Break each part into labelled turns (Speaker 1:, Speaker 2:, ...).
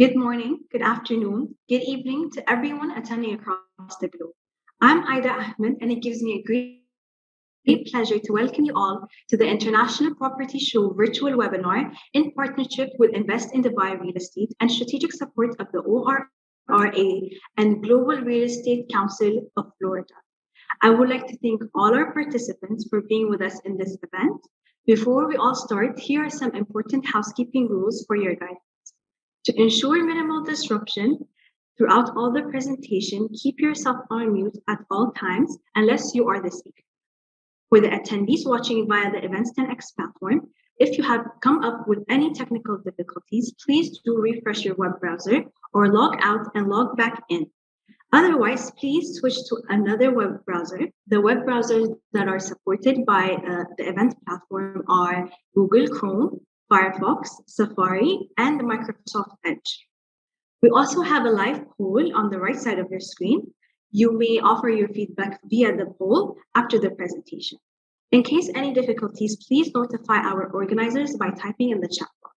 Speaker 1: Good morning, good afternoon, good evening to everyone attending across the globe. I'm Aida Ahmed, and it gives me a great pleasure to welcome you all to the International Property Show virtual webinar in partnership with Invest in Dubai Real Estate and strategic support of the ORRA and Global Real Estate Council of Florida. I would like to thank all our participants for being with us in this event. Before we all start, here are some important housekeeping rules for your guidance. To ensure minimal disruption throughout all the presentation, keep yourself on mute at all times unless you are the speaker. For the attendees watching via the Events 10X platform, if you have come up with any technical difficulties, please do refresh your web browser or log out and log back in. Otherwise, please switch to another web browser. The web browsers that are supported by the event platform are Google Chrome, Firefox, Safari, and Microsoft Edge. We also have a live poll on the right side of your screen. You may offer your feedback via the poll after the presentation. In case any difficulties, please notify our organizers by typing in the chat box.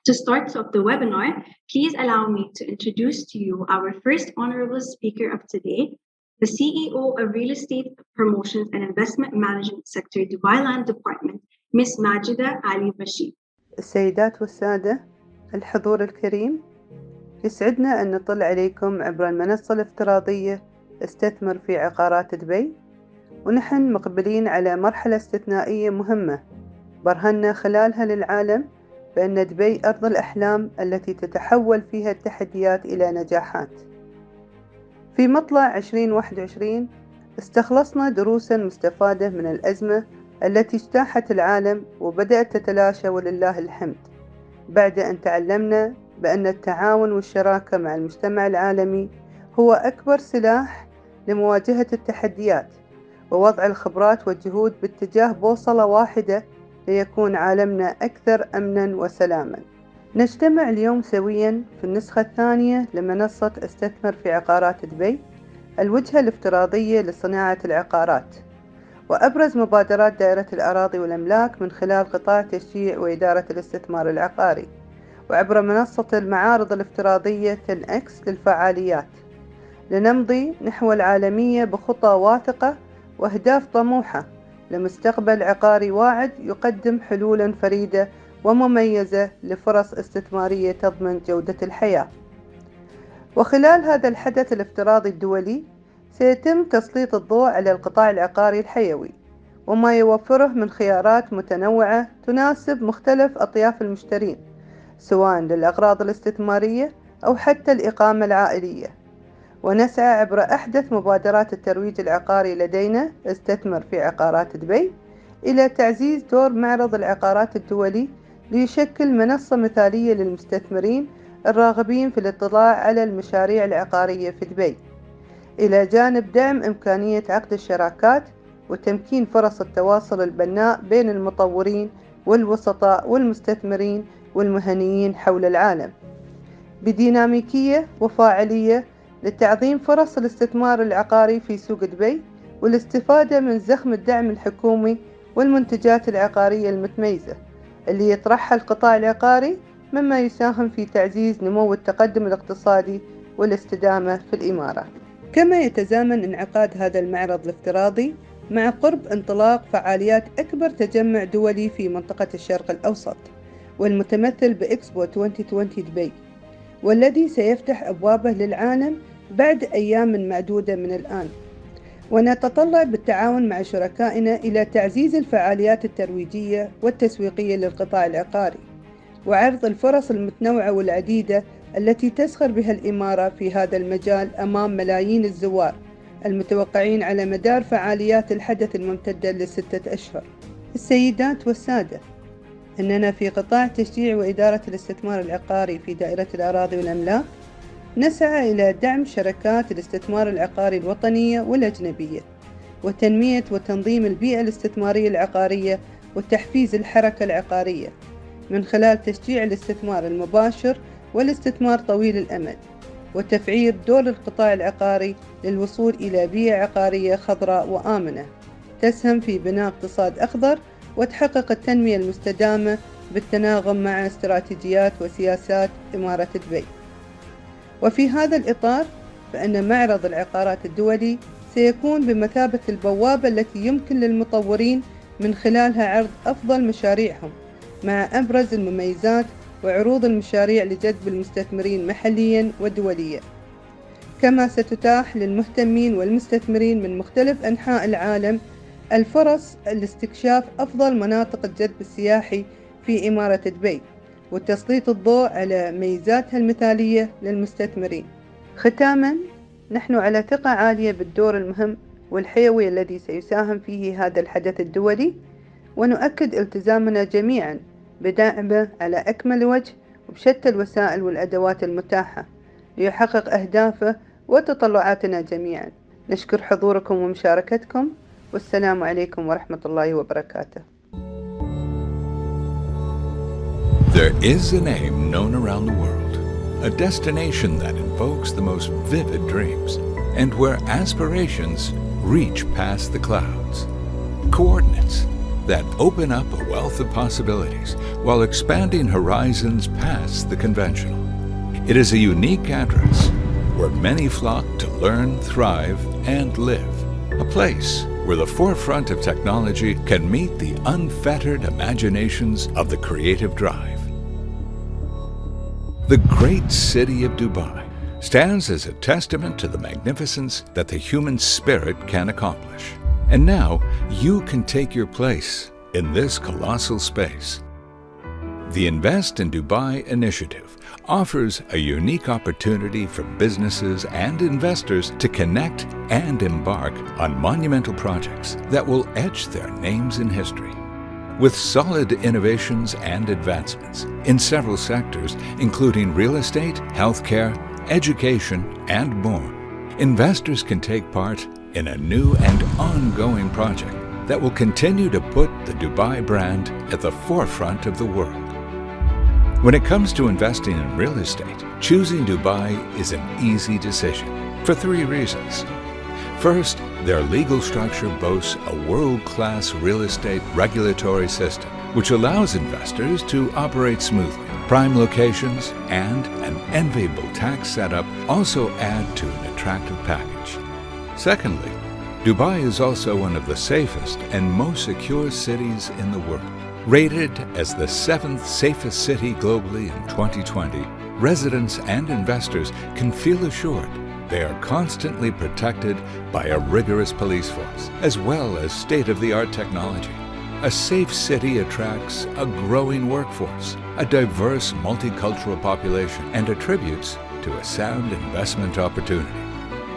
Speaker 1: To start off the webinar, please allow me to introduce to you our first honorable speaker of today, the CEO of Real Estate Promotions and Investment Management Sector, Dubai Land Department, Ms. ماجدة علي بشير.
Speaker 2: السيدات والسادة الحضور الكريم، يسعدنا أن نطل عليكم عبر المنصة الافتراضية استثمر في عقارات دبي، ونحن مقبلين على مرحلة استثنائية مهمة برهنا خلالها للعالم بأن دبي أرض الأحلام التي تتحول فيها التحديات إلى نجاحات. في مطلع 2021 استخلصنا دروسا مستفادة من الأزمة التي اجتاحت العالم وبدأت تتلاشى ولله الحمد، بعد أن تعلمنا بأن التعاون والشراكة مع المجتمع العالمي هو أكبر سلاح لمواجهة التحديات ووضع الخبرات والجهود باتجاه بوصلة واحدة ليكون عالمنا أكثر أمنا وسلاما. نجتمع اليوم سويا في النسخة الثانية لمنصة استثمر في عقارات دبي، الوجهة الافتراضية لصناعة العقارات، وأبرز مبادرات دائرة الأراضي والأملاك من خلال قطاع تشجيع وإدارة الاستثمار العقاري، وعبر منصة المعارض الافتراضية 10X للفعاليات، لنمضي نحو العالمية بخطى واثقة وأهداف طموحة لمستقبل عقاري واعد يقدم حلولا فريدة ومميزة لفرص استثمارية تضمن جودة الحياة. وخلال هذا الحدث الافتراضي الدولي سيتم تسليط الضوء على القطاع العقاري الحيوي وما يوفره من خيارات متنوعة تناسب مختلف أطياف المشترين، سواء للأغراض الاستثمارية أو حتى الإقامة العائلية. ونسعى عبر أحدث مبادرات الترويج العقاري لدينا استثمر في عقارات دبي إلى تعزيز دور معرض العقارات الدولي ليشكل منصة مثالية للمستثمرين الراغبين في الاطلاع على المشاريع العقارية في دبي، إلى جانب دعم إمكانية عقد الشراكات وتمكين فرص التواصل البناء بين المطورين والوسطاء والمستثمرين والمهنيين حول العالم بديناميكية وفاعلية لتعظيم فرص الاستثمار العقاري في سوق دبي والاستفادة من زخم الدعم الحكومي والمنتجات العقارية المتميزة اللي يطرحها القطاع العقاري، مما يساهم في تعزيز نمو التقدم الاقتصادي والاستدامة في الإمارات. كما يتزامن انعقاد هذا المعرض الافتراضي مع قرب انطلاق فعاليات أكبر تجمع دولي في منطقة الشرق الأوسط، والمتمثل بإكسبو 2020 دبي، والذي سيفتح أبوابه للعالم بعد أيام معدودة من الآن. ونتطلع بالتعاون مع شركائنا إلى تعزيز الفعاليات الترويجية والتسويقية للقطاع العقاري وعرض الفرص المتنوعة والعديدة التي تسخر بها الإمارة في هذا المجال أمام ملايين الزوار المتوقعين على مدار فعاليات الحدث الممتدة ل6 أشهر. السيدات والسادة، إننا في قطاع تشجيع وإدارة الاستثمار العقاري في دائرة الأراضي والأملاك نسعى إلى دعم شركات الاستثمار العقاري الوطنية والأجنبية وتنمية وتنظيم البيئة الاستثمارية العقارية وتحفيز الحركة العقارية من خلال تشجيع الاستثمار المباشر والاستثمار طويل الأمد، وتفعيل دور القطاع العقاري للوصول إلى بيئة عقارية خضراء وآمنة تسهم في بناء اقتصاد أخضر وتحقق التنمية المستدامة بالتناغم مع استراتيجيات وسياسات إمارة دبي. وفي هذا الإطار فإن معرض العقارات الدولي سيكون بمثابة البوابة التي يمكن للمطورين من خلالها عرض أفضل مشاريعهم مع أبرز المميزات وعروض المشاريع لجذب المستثمرين محلياً ودولياً، كما ستتاح للمهتمين والمستثمرين من مختلف أنحاء العالم الفرص لاستكشاف أفضل مناطق الجذب السياحي في إمارة دبي وتسليط الضوء على ميزاتها المثالية للمستثمرين. ختاماً، نحن على ثقة عالية بالدور المهم والحيوي الذي سيساهم فيه هذا الحدث الدولي، ونؤكد التزامنا جميعاً بدعمه على أكمل وجه وبشتى الوسائل والأدوات المتاحة ليحقق أهدافه وتطلعاتنا جميعاً. نشكر حضوركم ومشاركتكم، والسلام عليكم ورحمة الله وبركاته.
Speaker 3: There is a name known around the world, a destination that invokes the most vivid dreams, and where aspirations reach past the clouds. Coordinates that open up a wealth of possibilities while expanding horizons past the conventional. It is a unique address where many flock to learn, thrive, and live. A place where the forefront of technology can meet the unfettered imaginations of the creative drive. The great city of Dubai stands as a testament to the magnificence that the human spirit can accomplish. And now you can take your place in this colossal space. The Invest in Dubai initiative offers a unique opportunity for businesses and investors to connect and embark on monumental projects that will etch their names in history. With solid innovations and advancements in several sectors, including real estate, healthcare, education, and more, investors can take part in a new and ongoing project that will continue to put the Dubai brand at the forefront of the world. When it comes to investing in real estate, choosing Dubai is an easy decision for 3 reasons. First, their legal structure boasts a world-class real estate regulatory system, which allows investors to operate smoothly. Prime locations and an enviable tax setup also add to an attractive package. Secondly, Dubai is also one of the safest and most secure cities in the world. Rated as the 7th safest city globally in 2020, residents and investors can feel assured they are constantly protected by a rigorous police force, as well as state-of-the-art technology. A safe city attracts a growing workforce, a diverse multicultural population, and attributes to a sound investment opportunity.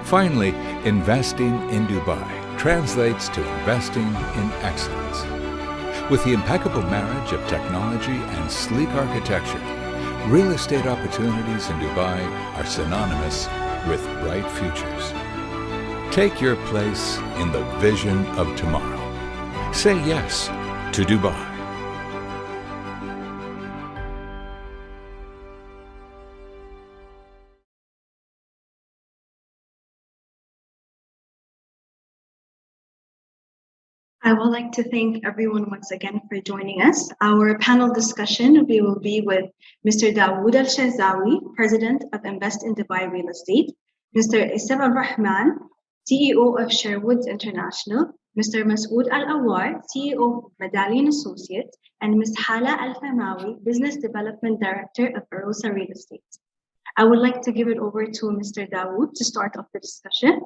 Speaker 3: Finally, investing in Dubai translates to investing in excellence. With the impeccable marriage of technology and sleek architecture, real estate opportunities in Dubai are synonymous with bright futures. Take your place in the vision of tomorrow. Say yes to Dubai.
Speaker 1: I would like to thank everyone once again for joining us. Our panel discussion will be with Mr. Dawood Al-Shazawi, President of Invest in Dubai Real Estate, Mr. Isab Al-Rahman, CEO of Sherwoods International, Mr. Masood Al-Awar, CEO of Medallion Associates, and Ms. Hala Al-Famawi, Business Development Director of Arosa Real Estate. I would like to give it over to Mr. Dawood to start off the discussion.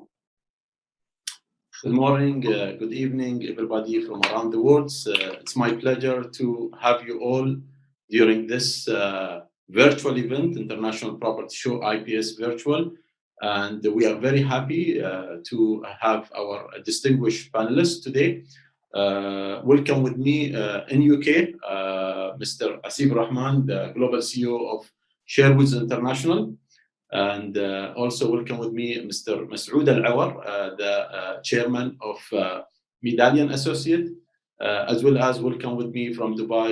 Speaker 4: Good morning, good evening, everybody from around the world. It's my pleasure to have you all during this virtual event, International Property Show, IPS Virtual. And we are very happy to have our distinguished panelists today. Welcome with me in UK, Mr. Asib Rahman, the Global CEO of Sherwoods International. And also welcome with me Mr. Masood Al-Awar, the chairman of Medallion Associate, as well as welcome with me from Dubai,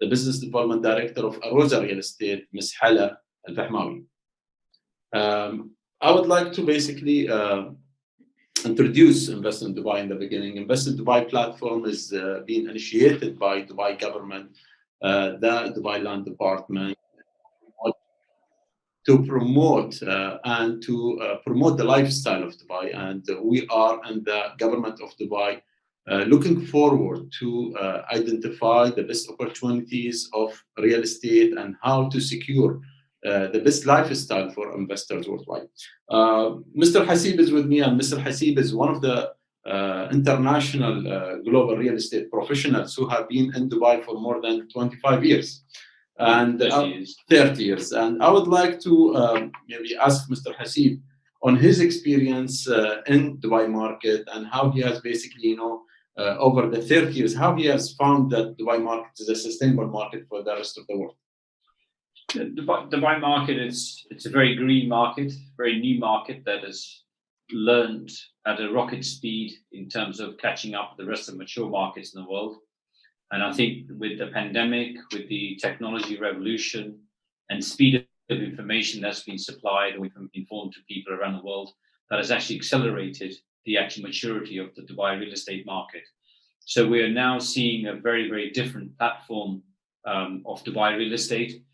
Speaker 4: the business development director of Arosa Real Estate, Ms. Hala Al-Fahmawi. I would like to basically introduce Invest in Dubai in the beginning. Invest in Dubai platform is being initiated by Dubai government the Dubai Land Department to promote and to promote the lifestyle of Dubai. And we are in the government of Dubai looking forward to identify the best opportunities of real estate and how to secure the best lifestyle for investors worldwide. Mr. Hasib is with me, and Mr. Hasib is one of the international global real estate professionals who have been in Dubai for more than 25 years. And 30 years. And I would like to maybe ask Mr. Hasib on his experience in Dubai market and how he has basically, over the 30 years, how he has found that Dubai market is a sustainable market for the rest of the world.
Speaker 5: The Dubai market it's a very green market, very new market that has learned at a rocket speed in terms of catching up with the rest of mature markets in the world. And I think with the pandemic, with the technology revolution and speed of information that's been supplied and we've informed to people around the world, that has actually accelerated the actual maturity of the Dubai real estate market. So we are now seeing a very, very different platform of Dubai real estate.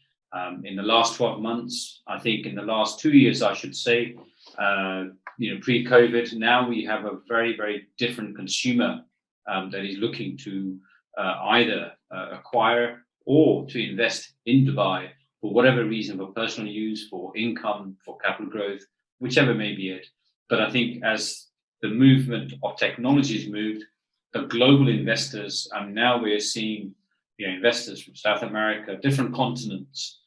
Speaker 5: In the last 12 months, I think in the last 2 years, I should say, pre-COVID, now we have a very, very different consumer that is looking to either acquire or to invest in Dubai for whatever reason, for personal use, for income, for capital growth, whichever may be it. But I think as the movement of technology has moved, the global investors, and now we're seeing investors from South America, different continents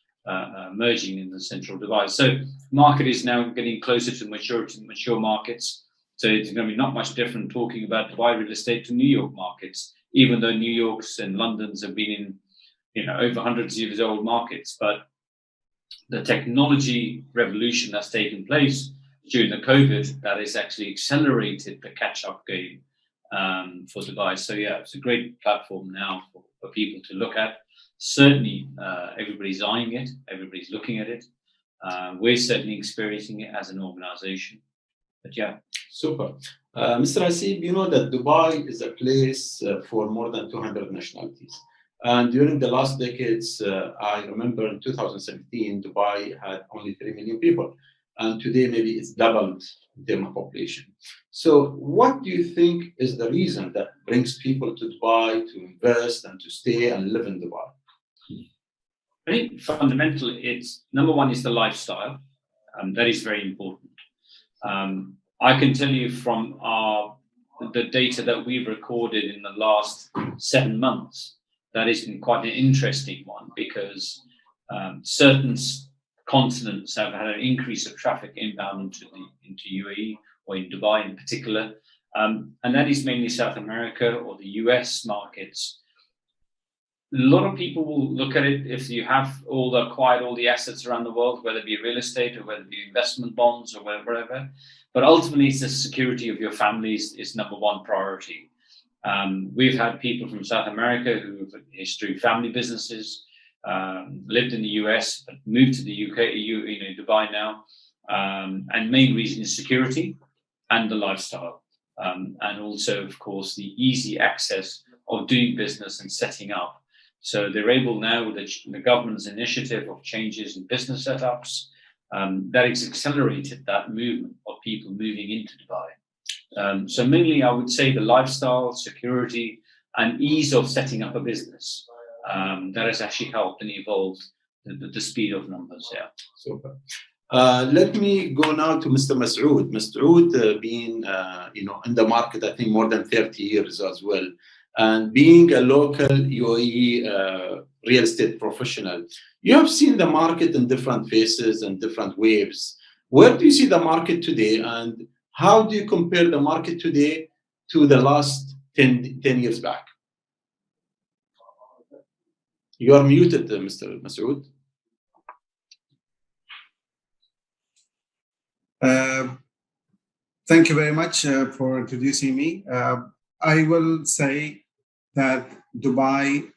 Speaker 5: merging in the central Dubai. So market is now getting closer to mature markets. So it's going to be not much different talking about Dubai real estate to New York markets, even though New York's and London's have been in over hundreds of years old markets. But the technology revolution that's taken place during the COVID, that has actually accelerated the catch-up game for Dubai. So yeah, it's a great platform now for people to look at. Certainly, everybody's eyeing it, everybody's looking at it. We're certainly experiencing it as an organization. But yeah.
Speaker 4: Super. Mr. Hasib, you know that Dubai is a place for more than 200 nationalities. And during the last decades, I remember in 2017, Dubai had only 3 million people. And today, maybe it's doubled in terms of population. So what do you think is the reason that brings people to Dubai to invest and to stay and live in Dubai?
Speaker 5: I think fundamentally, it's number one is the lifestyle. That is very important. I can tell you from the data that we've recorded in the last 7 months, that has been quite an interesting one because certain continents have had an increase of traffic inbound into UAE or in Dubai in particular, and that is mainly South America or the US markets. A lot of people will look at it if you have acquired all the assets around the world, whether it be real estate or whether it be investment bonds or whatever. But ultimately, it's the security of your families is number one priority. We've had people from South America who have a history of family businesses, lived in the US, but moved to the UK, Dubai now. And main reason is security and the lifestyle. And also, of course, the easy access of doing business and setting up. So they're able now with the government's initiative of changes in business setups, that has accelerated that movement of people moving into Dubai. So mainly I would say the lifestyle, security, and ease of setting up a business. That has actually helped and evolved the speed of numbers. Yeah.
Speaker 4: Super. Let me go now to Mr. Masoud. Masoud being in the market, I think more than 30 years as well. And being a local UAE real estate professional, you have seen the market in different phases and different waves. Where do you see the market today, and how do you compare the market today to the last 10 years back? You are muted, Mr. Masoud.
Speaker 6: Thank you very much for introducing me. I will say that Dubai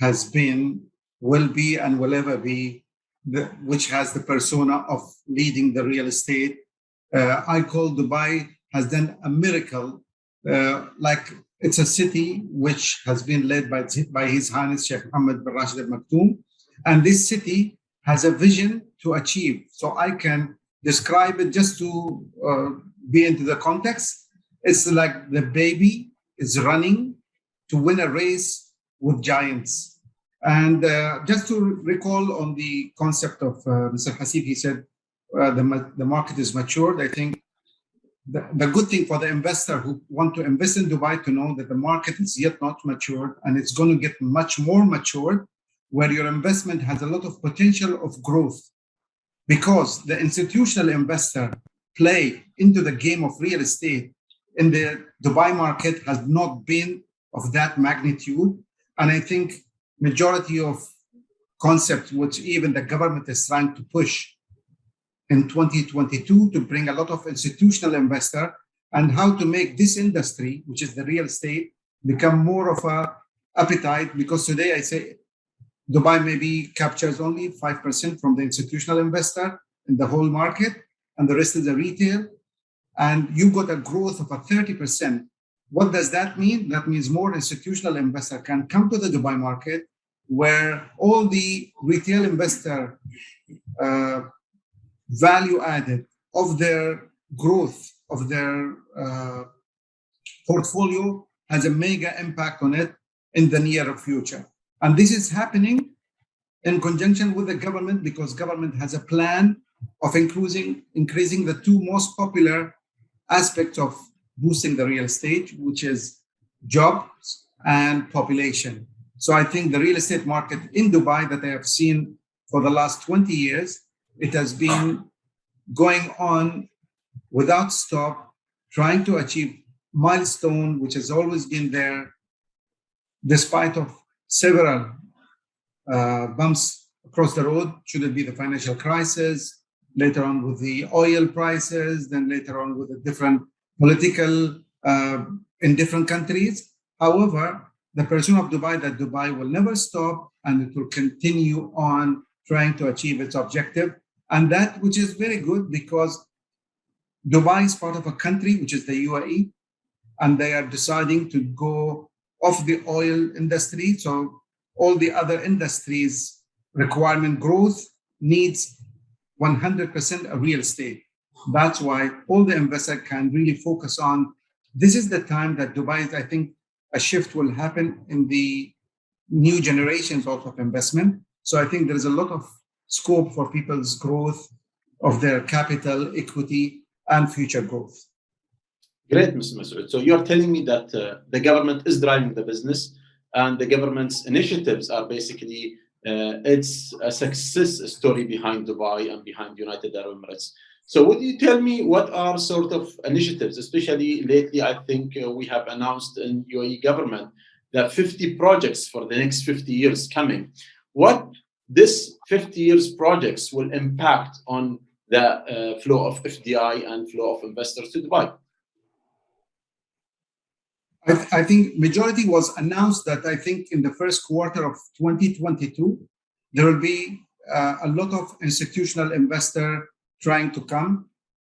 Speaker 6: has been, will be, and will ever be, which has the persona of leading the real estate. I call Dubai has done a miracle, like It's a city which has been led by His Highness Sheikh Mohammed bin Rashid Al Maktoum. And this city has a vision to achieve. So I can describe it just to be into the context. It's like the baby is running to win a race with giants. And just to recall on the concept of Mr. Hasib, he said the market is matured. I think the good thing for the investor who want to invest in Dubai to know that the market is yet not matured, and it's going to get much more matured, where your investment has a lot of potential of growth, because the institutional investor play into the game of real estate in the Dubai market has not been of that magnitude. And I think majority of concepts which even the government is trying to push in 2022 to bring a lot of institutional investor, and how to make this industry, which is the real estate, become more of a appetite. Because today I say Dubai maybe captures only 5% from the institutional investor in the whole market, and the rest is the retail. And you got a growth of a 30%. What does that mean? That means more institutional investor can come to the Dubai market, where all the retail investor value added of their growth of their portfolio has a mega impact on it in the near future. And this is happening in conjunction with the government, because government has a plan of increasing the two most popular aspects of boosting the real estate, which is jobs and population. So I think the real estate market in Dubai that I have seen for the last 20 years, it has been going on without stop, trying to achieve milestone, which has always been there, despite of several bumps across the road. Should it be the financial crisis, later on with the oil prices, then later on with the different political in different countries. However, the person of Dubai, that Dubai will never stop, and it will continue on trying to achieve its objective. And that, which is very good, because Dubai is part of a country, which is the UAE, and they are deciding to go off the oil industry. So all the other industries requirement growth needs 100% a real estate. That's why all the investor can really focus on, this is the time that Dubai, I think a shift will happen in the new generations also of investment. So I think there is a lot of scope for people's growth of their capital, equity, and future growth.
Speaker 4: Great, Mr. Masood. So you're telling me that the government is driving the business, and the government's initiatives are basically it's a success story behind Dubai and behind United Arab Emirates. So would you tell me what are sort of initiatives, especially lately? I think we have announced in UAE government that 50 projects for the next 50 years coming. What this 50 years projects will impact on the flow of FDI and flow of investors to Dubai?
Speaker 6: I think majority was announced that I think in the first quarter of 2022, there will be a lot of institutional investor trying to come.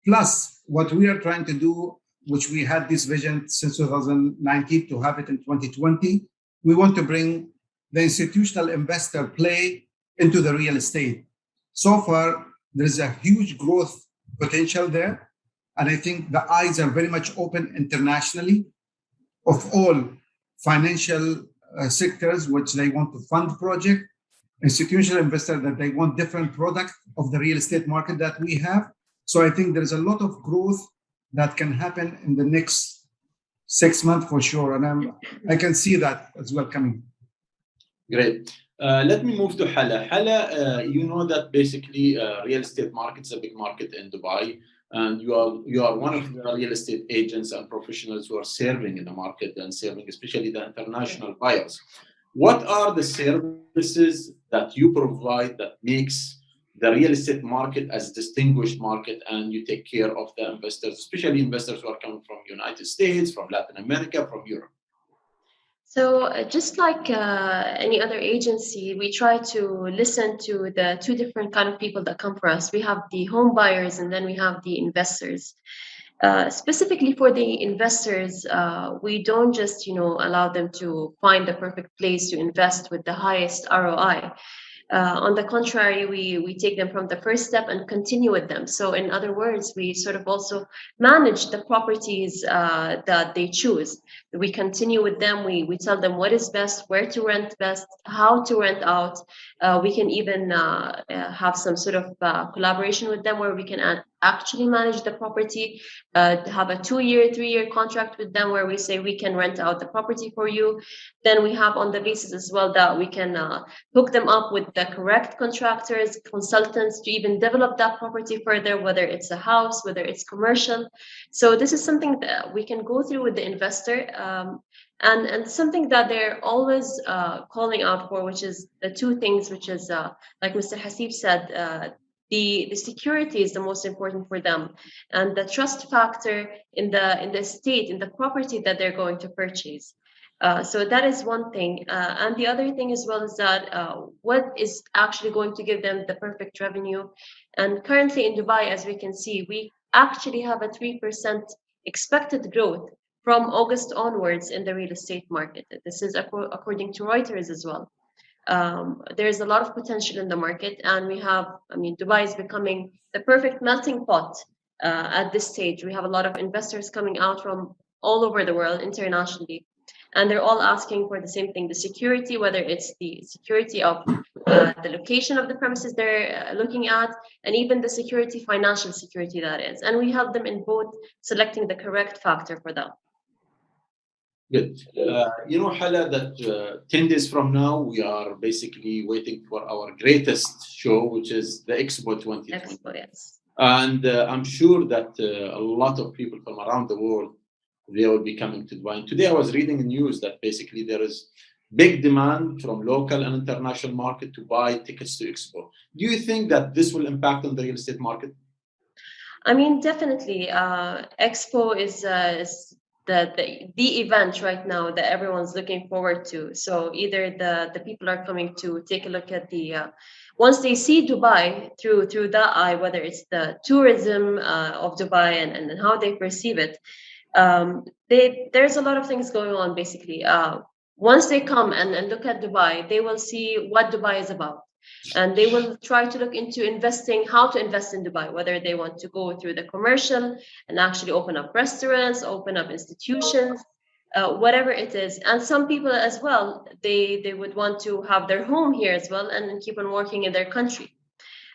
Speaker 6: Plus, what we are trying to do, which we had this vision since 2019 to have it in 2020, we want to bring the institutional investor play into the real estate. So far, there's a huge growth potential there. And I think the eyes are very much open internationally of all financial sectors which they want to fund project, institutional investor that they want different product of the real estate market that we have. So I think there's a lot of growth that can happen in the next 6 months for sure. And I can see that as well coming.
Speaker 4: Great. Let me move to Hala. Hala, you know that basically real estate market is a big market in Dubai. And you are one of the real estate agents and professionals who are serving in the market and serving especially the international buyers. What are the services that you provide that makes the real estate market as a distinguished market, and you take care of the investors, especially investors who are coming from United States, from Latin America, from Europe?
Speaker 7: So just like any other agency, we try to listen to the two different kind of people that come for us. We have the home buyers, and then we have the investors. Specifically for the investors, we don't just allow them to find the perfect place to invest with the highest ROI. On the contrary, we take them from the first step and continue with them. So in other words, we sort of also manage the properties that they choose. We continue with them. We tell them what is best, where to rent best, how to rent out. We can even have some sort of collaboration with them where we can actually manage the property, have a 2-year, 3-year contract with them where we say we can rent out the property for you. Then we have on the basis as well that we can hook them up with the correct contractors, consultants to even develop that property further, whether it's a house, whether it's commercial. So this is something that we can go through with the investor, and something that they're always calling out for, which is the two things, which is like Mr. Hasib said, the security is the most important for them, and the trust factor in the estate, in the property that they're going to purchase. So that is one thing. And the other thing as well is that what is actually going to give them the perfect revenue. And currently in Dubai, as we can see, we actually have a 3% expected growth from August onwards in the real estate market. This is according to Reuters as well. There's a lot of potential in the market, and Dubai is becoming the perfect melting pot at this stage. We have a lot of investors coming out from all over the world internationally, and they're all asking for the same thing: the security, whether it's the security of the location of the premises they're looking at, and even the security, financial security, that is. And we help them in both selecting the correct factor for them.
Speaker 4: Good. Hala, that 10 days from now, we are basically waiting for our greatest show, which is the Expo 2020.
Speaker 7: Expo, yes.
Speaker 4: And I'm sure that a lot of people from around the world, they will be coming to Dubai. And today I was reading the news that basically there is big demand from local and international market to buy tickets to Expo. Do you think that this will impact on the real estate market?
Speaker 7: Definitely. Expo is the event right now that everyone's looking forward to. So either the people are coming to take a look at the once they see Dubai through that eye, whether it's the tourism of Dubai and how they perceive it. There's a lot of things going on basically. Once they come and look at Dubai, they will see what Dubai is about. And they will try to look into how to invest in Dubai, whether they want to go through the commercial and actually open up restaurants, open up institutions, whatever it is. And some people as well, they would want to have their home here as well and keep on working in their country.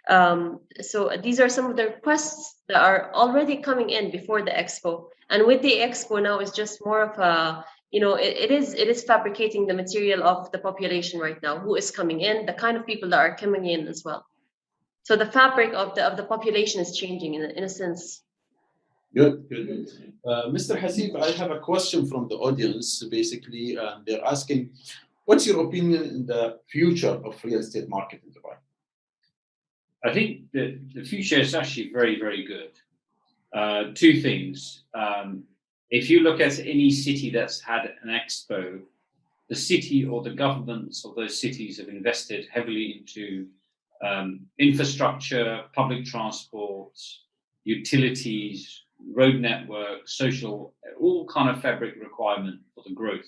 Speaker 7: So these are some of the requests that are already coming in before the Expo. And with the Expo now, it's just more of a, it is fabricating the material of the population right now, who is coming in, the kind of people that are coming in as well. So the fabric of the population is changing in a sense.
Speaker 4: Good. Mr. Hasib, I have a question from the audience. Basically, they're asking, what's your opinion in the future of real estate market in Dubai?
Speaker 5: I think the future is actually very, very good. Two things. If you look at any city that's had an expo, the city or the governments of those cities have invested heavily into infrastructure, public transport, utilities, road network, social, all kind of fabric requirement for the growth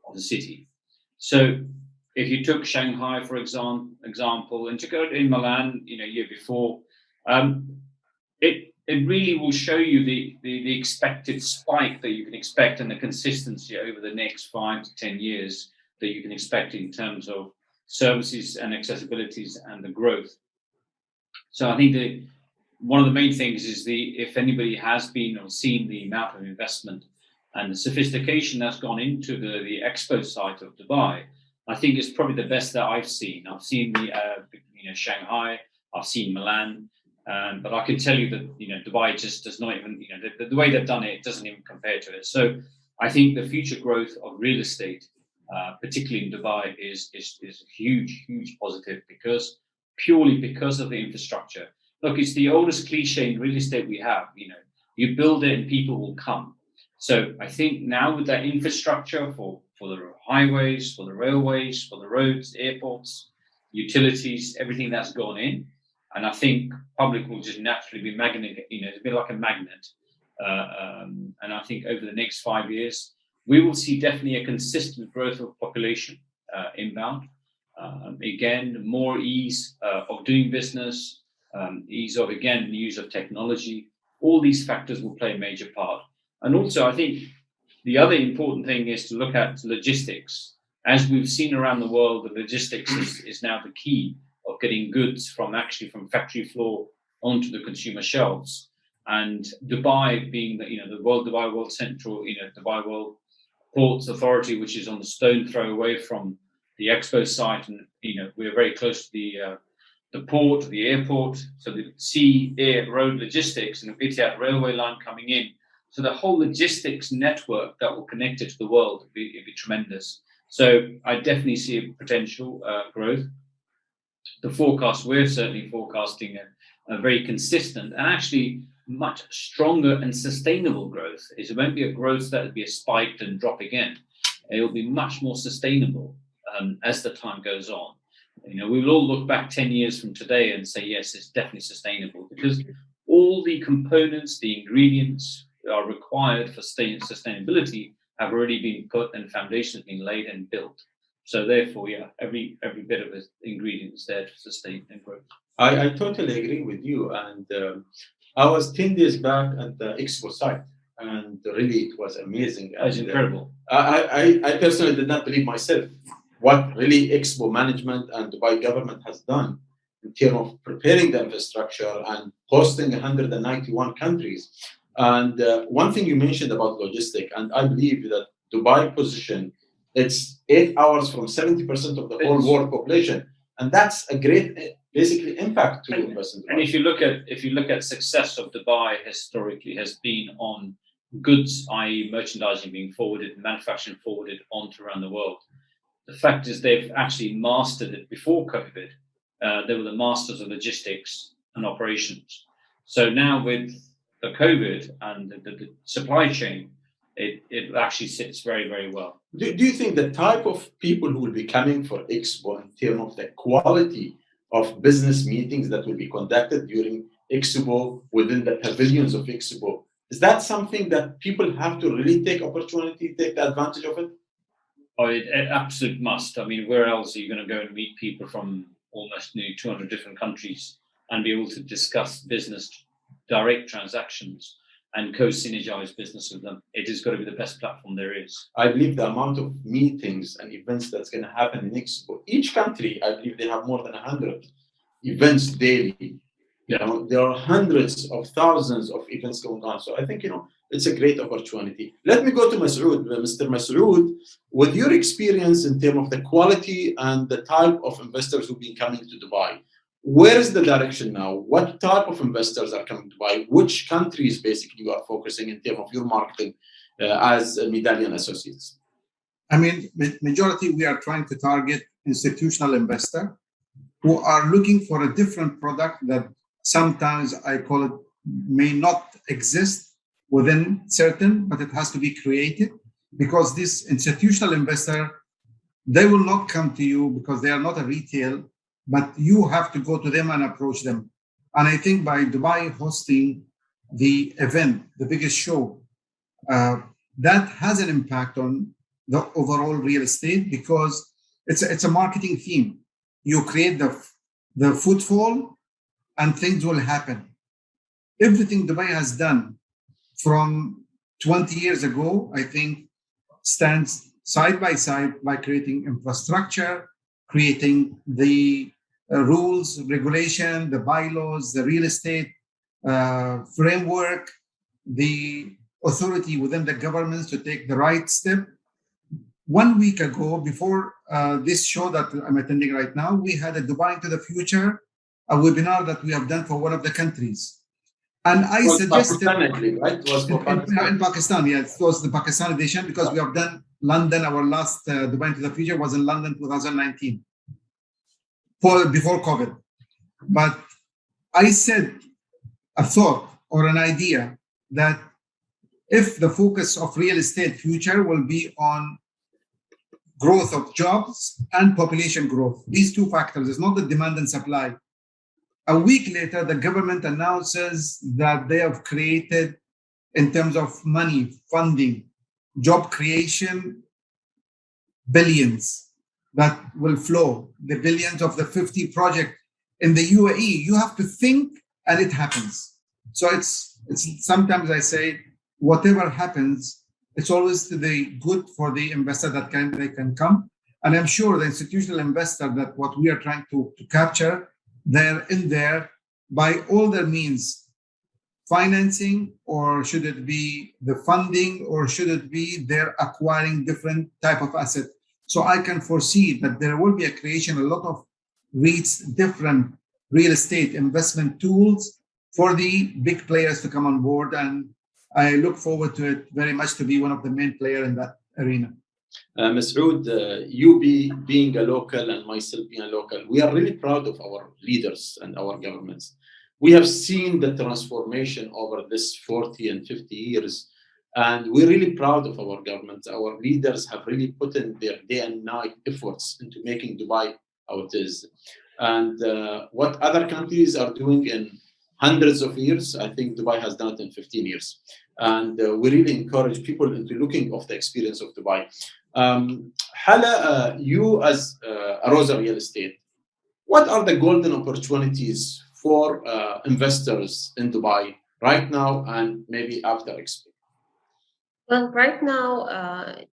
Speaker 5: of the city. So if you took Shanghai, for example, and to go in Milan, year before, it really will show you the expected spike that you can expect and the consistency over the next 5 to 10 years that you can expect in terms of services and accessibilities and the growth. So I think one of the main things is if anybody has been or seen the amount of investment and the sophistication that's gone into the expo site of Dubai, I think it's probably the best that I've seen. I've seen Shanghai, I've seen Milan, but I can tell you that Dubai just does not even the way they've done it doesn't even compare to it. So I think the future growth of real estate, particularly in Dubai, is huge positive purely because of the infrastructure. Look, it's the oldest cliche in real estate we have. You build it and people will come. So I think now with that infrastructure for the highways, for the railways, for the roads, airports, utilities, everything that's gone in, and I think public will just naturally be magnet. It's a bit like a magnet And I think over the next 5 years, we will see definitely a consistent growth of population inbound. Again, more ease of doing business, ease of, again, the use of technology. All these factors will play a major part. And also, I think the other important thing is to look at logistics. As we've seen around the world, the logistics is now the key of getting goods from factory floor onto the consumer shelves. And Dubai being the Dubai World Central, Dubai World Ports Authority, which is on the stone throw away from the expo site, and we're very close to the port, the airport, so the sea, air, road logistics, and the Etihad railway line coming in. So the whole logistics network that will connect it to the world will be tremendous. So I definitely see a potential growth. The forecast, we're certainly forecasting a very consistent and actually much stronger and sustainable growth. It won't be a growth that will be a spike and drop again. It will be much more sustainable as the time goes on. We will all look back 10 years from today and say, yes, it's definitely sustainable, because all the components, the ingredients are required for sustainability have already been put and foundations been laid and built. So therefore, every bit of the ingredient is there to sustain and grow.
Speaker 4: I totally agree with you. And I was 10 days back at the Expo site, and really it was amazing.
Speaker 5: It was incredible.
Speaker 4: I personally did not believe myself what really Expo management and Dubai government has done in terms of preparing the infrastructure and hosting 191 countries. And one thing you mentioned about logistic, and I believe that Dubai position, it's 8 hours from 70% of the whole world population, and that's a great, basically, impact to investment.
Speaker 5: And if you look at success of Dubai historically has been on goods, i.e., merchandising being forwarded, manufacturing forwarded onto around the world. The fact is they've actually mastered it before COVID. They were the masters of logistics and operations. So now with the COVID and the supply chain, it actually sits very, very well.
Speaker 4: Do you think the type of people who will be coming for Expo in terms of the quality of business meetings that will be conducted during Expo within the pavilions of Expo, is that something that people have to really take advantage of it?
Speaker 5: Oh, it absolute must. I mean, where else are you going to go and meet people from almost 200 different countries and be able to discuss business, direct transactions, and co-synergize business with them? It has got to be the best platform there is.
Speaker 4: I believe the amount of meetings and events that's going to happen in Expo, each country, I believe they have more than 100 events daily. There are hundreds of thousands of events going on. So I think, it's a great opportunity. Let me go to Masood. Mr. Masood, with your experience in terms of the quality and the type of investors who've been coming to Dubai, where is the direction now? What type of investors are coming to Dubai? Which countries basically you are focusing in terms of your marketing as Medallion Associates?
Speaker 6: I mean, majority we are trying to target institutional investor who are looking for a different product that sometimes I call it may not exist within certain, but it has to be created, because this institutional investor, they will not come to you because they are not a retail, but you have to go to them and approach them. And I think by Dubai hosting the event, the biggest show, that has an impact on the overall real estate, because it's a marketing theme. You create the footfall and things will happen. Everything Dubai has done from 20 years ago, I think, stands side by side by creating infrastructure, creating the rules, regulation, the bylaws, the real estate framework, the authority within the governments to take the right step. 1 week ago, before this show that I'm attending right now, we had a Dubai into the Future, a webinar that we have done for one of the countries. And I suggested,
Speaker 4: right? It was for Pakistan.
Speaker 6: In Pakistan, yes, it was the Pakistan edition, because we have done London. Our last Dubai into the Future was in London 2019, before COVID. But I said a thought or an idea that if the focus of real estate future will be on growth of jobs and population growth, these two factors, it's not the demand and supply. A week later, the government announces that they have created in terms of money, funding, job creation, billions that will flow, the billions of the 50 project in the UAE. You have to think and it happens. So it's sometimes I say, whatever happens, it's always to the good for the investor that they can come. And I'm sure the institutional investor that what we are trying to capture, they're in there by all their means, financing, or should it be the funding, or should it be they're acquiring different type of asset. So I can foresee that there will be a creation, a lot of REITs, different real estate investment tools for the big players to come on board. And I look forward to it very much to be one of the main players in that arena.
Speaker 4: Masood, you being a local and myself being a local, we are really proud of our leaders and our governments. We have seen the transformation over this 40 and 50 years, and we're really proud of our government. Our leaders have really put in their day and night efforts into making Dubai how it is. And what other countries are doing in hundreds of years, I think Dubai has done it in 15 years. And we really encourage people into looking of the experience of Dubai. Hala, you as Arosa Real Estate, what are the golden opportunities for investors in Dubai right now and maybe after Expo?
Speaker 7: Well, right now,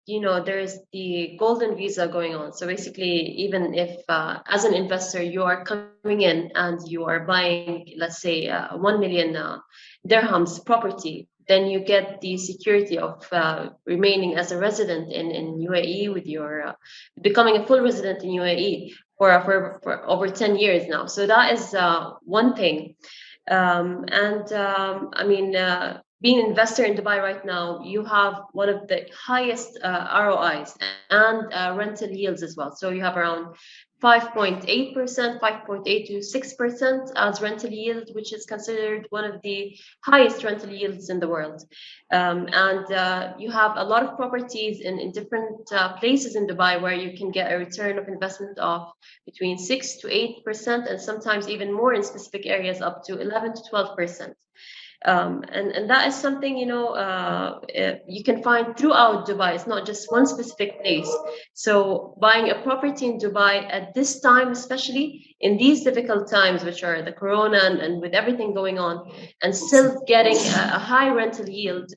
Speaker 7: there's the golden visa going on. So basically, even if as an investor, you are coming in and you are buying, let's say, 1 million dirhams property, then you get the security of remaining as a resident in UAE with your becoming a full resident in UAE for over 10 years now. So that is one thing. Being an investor in Dubai right now, you have one of the highest ROIs and rental yields as well. So you have around 5.8%, 5.8 to 6% as rental yield, which is considered one of the highest rental yields in the world. You have a lot of properties in different places in Dubai where you can get a return of investment of between 6 to 8%, and sometimes even more in specific areas, up to 11 to 12%. And that is something, you can find throughout Dubai. It's not just one specific place. So buying a property in Dubai at this time, especially in these difficult times, which are the corona and with everything going on, and still getting a high rental yield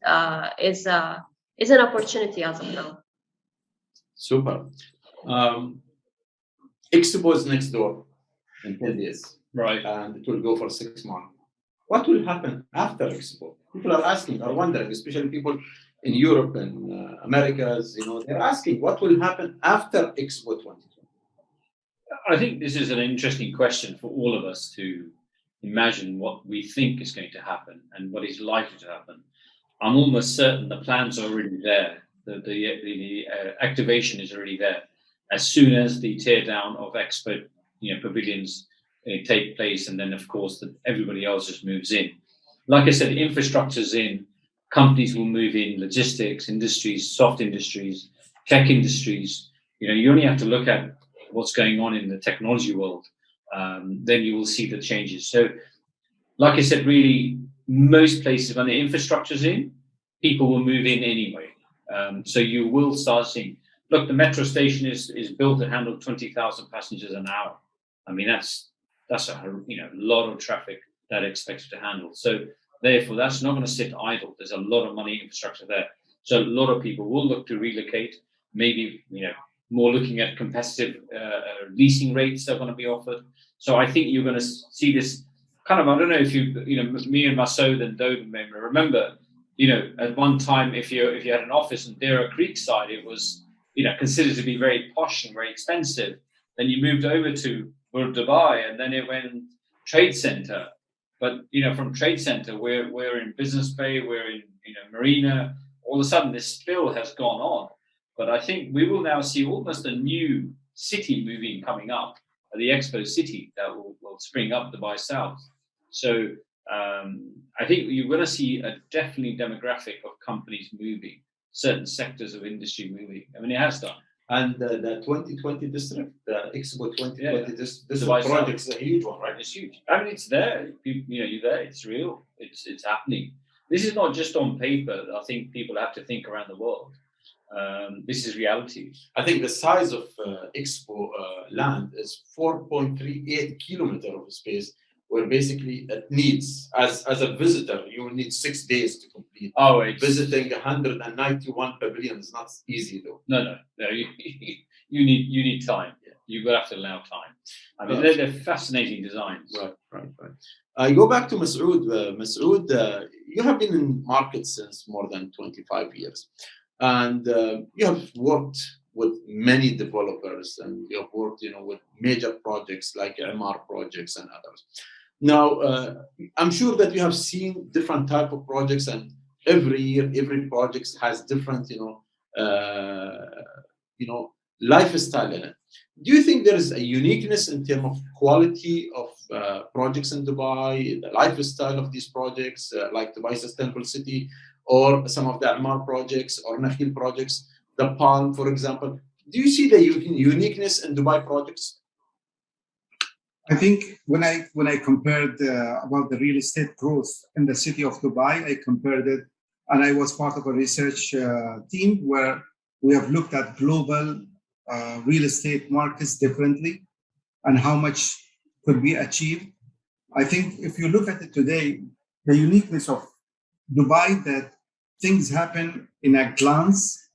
Speaker 7: is an opportunity as of now.
Speaker 4: Super. Expo is next door in 10 days.
Speaker 5: Right.
Speaker 4: And it will go for 6 months. What will happen after Expo? People are wondering, especially people in Europe and Americas, they're asking what will happen after Expo 2020?
Speaker 5: I think this is an interesting question for all of us to imagine what we think is going to happen and what is likely to happen. I'm almost certain the plans are already there. The activation is already there. As soon as the tear down of Expo pavilions take place, and then of course everybody else just moves in. Like I said, infrastructure's in, companies will move in, logistics, industries, soft industries, tech industries. You only have to look at what's going on in the technology world, then you will see the changes. So like I said, really most places when the infrastructure's in, people will move in anyway. So you will start seeing, look, the metro station is built to handle 20,000 passengers an hour. I mean, that's a lot of traffic that expects to handle. So therefore, that's not going to sit idle. There's a lot of money infrastructure there. So a lot of people will look to relocate. Maybe more looking at competitive leasing rates that are going to be offered. So I think you're going to see this kind of. I don't know if me and Masood and Doden remember. At one time, if you had an office in Dera Creekside, it was considered to be very posh and very expensive. Then you moved over to Dubai, and then it went Trade Center. But from Trade Center, we're in Business Bay, we're in Marina. All of a sudden, this spill has gone on. But I think we will now see almost a new city coming up, the Expo City that will spring up Dubai South. So I think you're going to see a definitely demographic of companies moving, certain sectors of industry moving. I mean, it has done.
Speaker 4: And the 2020 district, the Expo 2020 this project is a huge one, right?
Speaker 5: It's huge. I mean, it's there. You're there. It's real. It's happening. this is not just on paper. I think people have to think around the world. This is reality.
Speaker 4: I think the size of Expo land is 4.38 kilometer of space, where basically it needs, as a visitor, you will need 6 days to complete.
Speaker 5: Oh, it's...
Speaker 4: Visiting 191 pavilions is not easy though.
Speaker 5: No. You need time.
Speaker 4: Yeah.
Speaker 5: You've got to have to allow time. I mean, they're fascinating designs.
Speaker 4: Right. I go back to Masoud. Masoud, you have been in markets since more than 25 years. And you have worked with many developers, and you have worked, with major projects like MR projects and others. Now, I'm sure that you have seen different type of projects, and every year, every project has different, lifestyle in it. Do you think there is a uniqueness in terms of quality of projects in Dubai, the lifestyle of these projects, like Dubai Sustainable City, or some of the Amar projects or Nakhil projects, the Palm, for example? Do you see the uniqueness in Dubai projects?
Speaker 6: I think when I compared about the real estate growth in the city of Dubai, I compared it, and I was part of a research team where we have looked at global real estate markets differently and how much could be achieved. I think if you look at it today, the uniqueness of Dubai, that things happen in a glance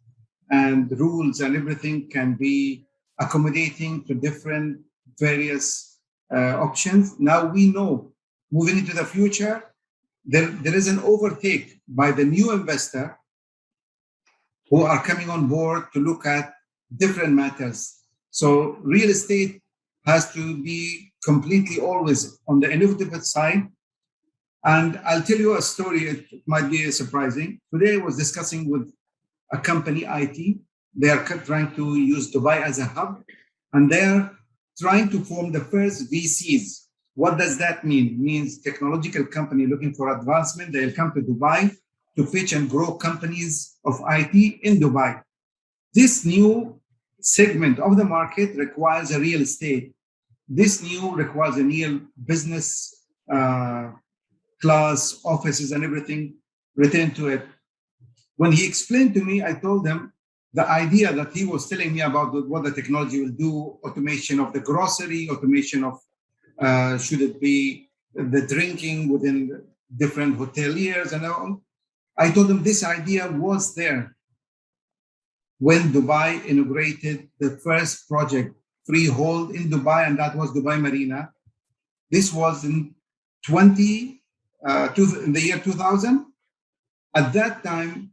Speaker 6: and rules and everything can be accommodating to different various options. Now we know moving into the future, there is an overtake by the new investor who are coming on board to look at different matters. So real estate has to be completely always on the innovative side. And I'll tell you a story, it might be surprising. Today I was discussing with a company, IT. They are trying to use Dubai as a hub, and they're trying to form the first VCs. What does that mean? It means technological company looking for advancement. They'll come to Dubai to pitch and grow companies of IT in Dubai. This new segment of the market requires a real estate. This new requires a new business class, offices and everything written to it. When he explained to me, I told him the idea that he was telling me about what the technology will do, automation of the grocery, automation of, should it be the drinking within different hoteliers and all. I told him this idea was there when Dubai inaugurated the first project, freehold in Dubai, and that was Dubai Marina. This was in in the year 2000. At that time,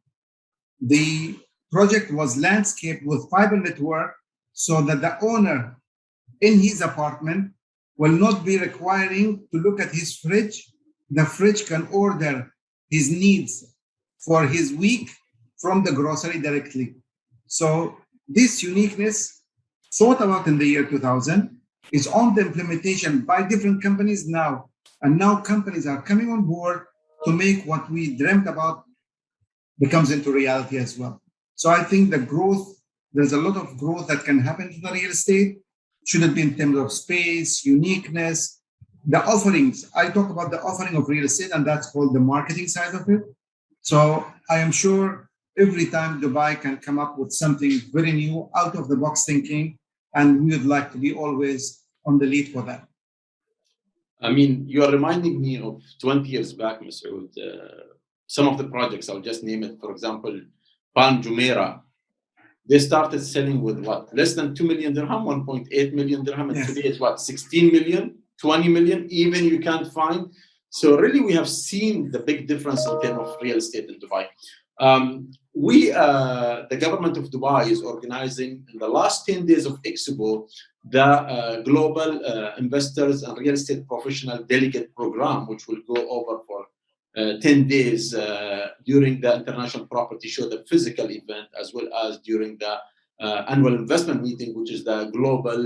Speaker 6: the project was landscaped with fiber network so that the owner in his apartment will not be requiring to look at his fridge. The fridge can order his needs for his week from the grocery directly. So this uniqueness thought about in the year 2000 is on the implementation by different companies now. And now companies are coming on board to make what we dreamt about becomes into reality as well. So I think the growth, there's a lot of growth that can happen to the real estate. Should it be in terms of space, uniqueness, the offerings. I talk about the offering of real estate, and that's called the marketing side of it. So I am sure every time Dubai can come up with something very new, out of the box thinking, and we would like to be always on the lead for that.
Speaker 4: I mean, you are reminding me of 20 years back, Masoud. Some of the projects, I'll just name it. For example, Palm Jumeirah. They started selling with what? Less than 2 million dirham, 1.8 million dirham. And
Speaker 6: yes.
Speaker 4: Today it's what? 16 million, 20 million, even you can't find. So really, we have seen the big difference in terms of real estate in Dubai. The government of Dubai is organizing in the last 10 days of Expo, the Global Investors and Real Estate Professional Delegate Program, which will go over for 10 days during the International Property Show, the physical event, as well as during the annual investment meeting, which is the global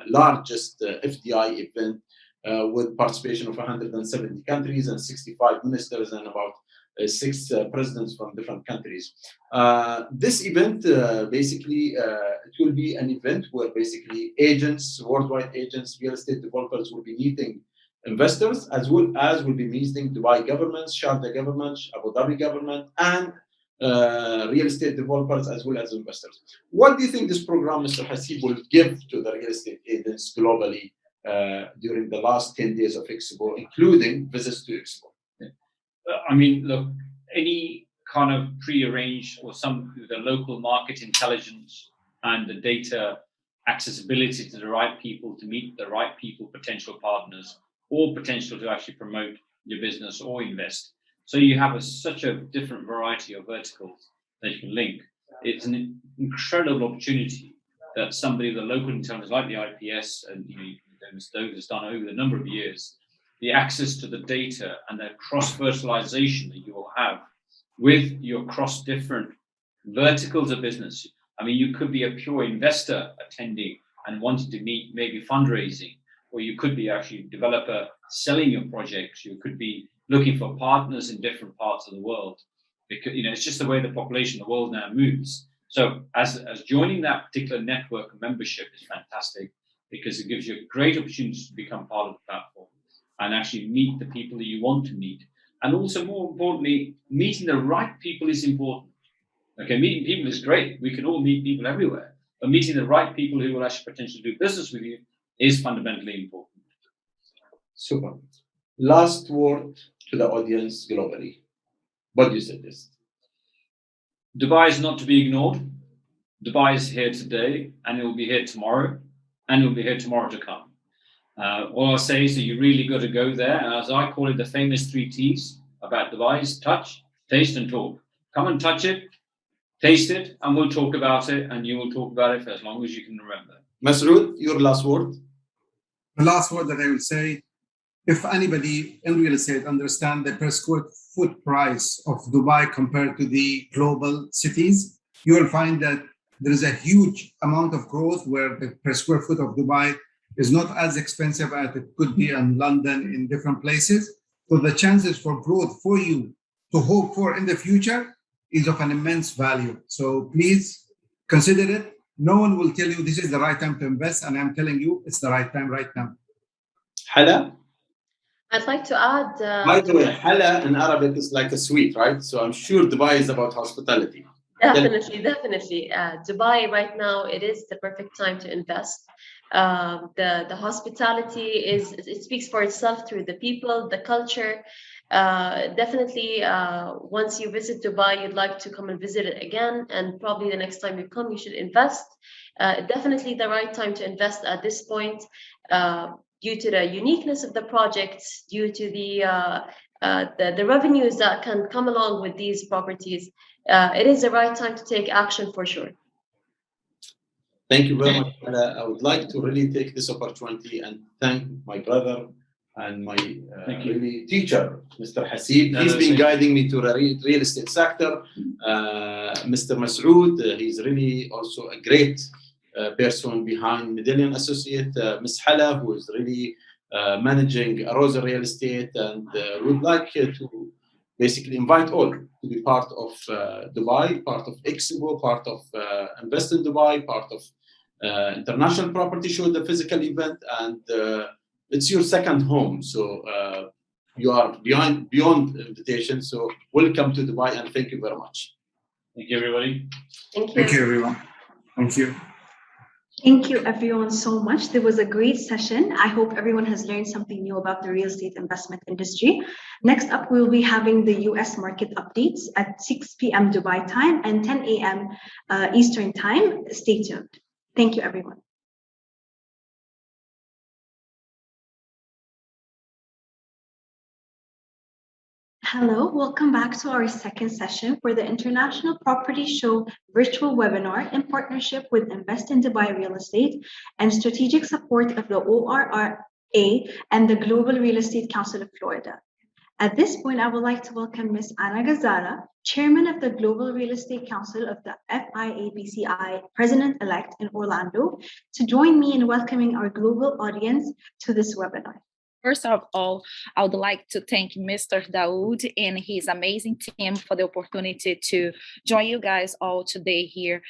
Speaker 4: largest FDI event with participation of 170 countries and 65 ministers and about 6 presidents from different countries. This event, basically, it will be an event where basically agents, worldwide agents, real estate developers will be meeting investors, as well as we'll be visiting Dubai government, Sharjah government, Abu Dhabi government, and real estate developers as well as investors. What do you think this program, Mr. Hasib, will give to the real estate agents globally during the last 10 days of Expo, including visits to Expo?
Speaker 5: I mean, look, any kind of pre-arranged or some the local market intelligence and the data accessibility to the right people to meet the right people, potential partners, or potential to actually promote your business or invest. So you have such a different variety of verticals that you can link. It's an incredible opportunity that somebody, the local intelligence like the IPS and Mr. has done over the number of years, the access to the data and the cross-fertilization that you will have with your cross different verticals of business. I mean, you could be a pure investor attending and wanting to meet maybe fundraising, or you could be actually a developer selling your projects. You could be looking for partners in different parts of the world. Because it's just the way the population of the world now moves. So as joining that particular network of membership is fantastic because it gives you a great opportunity to become part of the platform and actually meet the people that you want to meet. And also, more importantly, meeting the right people is important. Okay, meeting people is great. We can all meet people everywhere. But meeting the right people who will actually potentially do business with you is fundamentally important.
Speaker 4: Super. Last word to the audience globally. What do you suggest?
Speaker 5: Dubai is not to be ignored. Dubai is here today, and it will be here tomorrow, and it will be here tomorrow to come. All I'll say is that you really got to go there. And as I call it, the famous 3 T's about Dubai is touch, taste, and talk. Come and touch it, taste it, and we'll talk about it, and you will talk about it for as long as you can remember.
Speaker 4: Masroor, your last word?
Speaker 6: The last word that I will say, if anybody in real estate understand the per square foot price of Dubai compared to the global cities, you will find that there is a huge amount of growth where the per square foot of Dubai is not as expensive as it could be in London, in different places. So the chances for growth for you to hope for in the future is of an immense value. So please consider it. No one will tell you this is the right time to invest, and I'm telling you it's the right time right now.
Speaker 4: Hala?
Speaker 7: I'd like to add.
Speaker 4: By the way, hala in Arabic is like a sweet, right? So I'm sure Dubai is about hospitality.
Speaker 7: Definitely. Dubai right now, it is the perfect time to invest. The hospitality it speaks for itself through the people, the culture. Definitely, once you visit Dubai, you'd like to come and visit it again, and probably the next time you come, you should invest. Definitely the right time to invest at this point, due to the uniqueness of the projects, due to the revenues that can come along with these properties. It is the right time to take action for sure.
Speaker 4: Thank you very much. I would like to really take this opportunity and thank my brother and my really teacher, Mr. Hasib. He's been guiding me to the real estate sector. Mr. Masood, he's really also a great person behind Medallion Associate. Ms. Hala, who is really managing Arosa Real Estate, and would like to basically invite all to be part of Dubai, part of Expo, part of Invest in Dubai, part of International Property Show, the physical event, and it's your second home. So you are beyond invitation. So welcome to Dubai, and thank you very much.
Speaker 5: Thank you, everybody.
Speaker 7: Thank you.
Speaker 6: Thank you, everyone. Thank you.
Speaker 1: Thank you, everyone, so much. There was a great session. I hope everyone has learned something new about the real estate investment industry. Next up, we'll be having the US market updates at 6 p.m. Dubai time and 10 a.m. Eastern time. Stay tuned. Thank you, everyone. Hello, welcome back to our second session for the International Property Show virtual webinar in partnership with Invest in Dubai Real Estate and strategic support of the ORRA and the Global Real Estate Council of Florida. At this point, I would like to welcome Ms. Ana Gazzara, Chairman of the Global Real Estate Council of the FIABCI President-elect in Orlando, to join me in welcoming our global audience to this webinar.
Speaker 8: First of all, I would like to thank Mr. Daoud and his amazing team for the opportunity to join you guys all today here,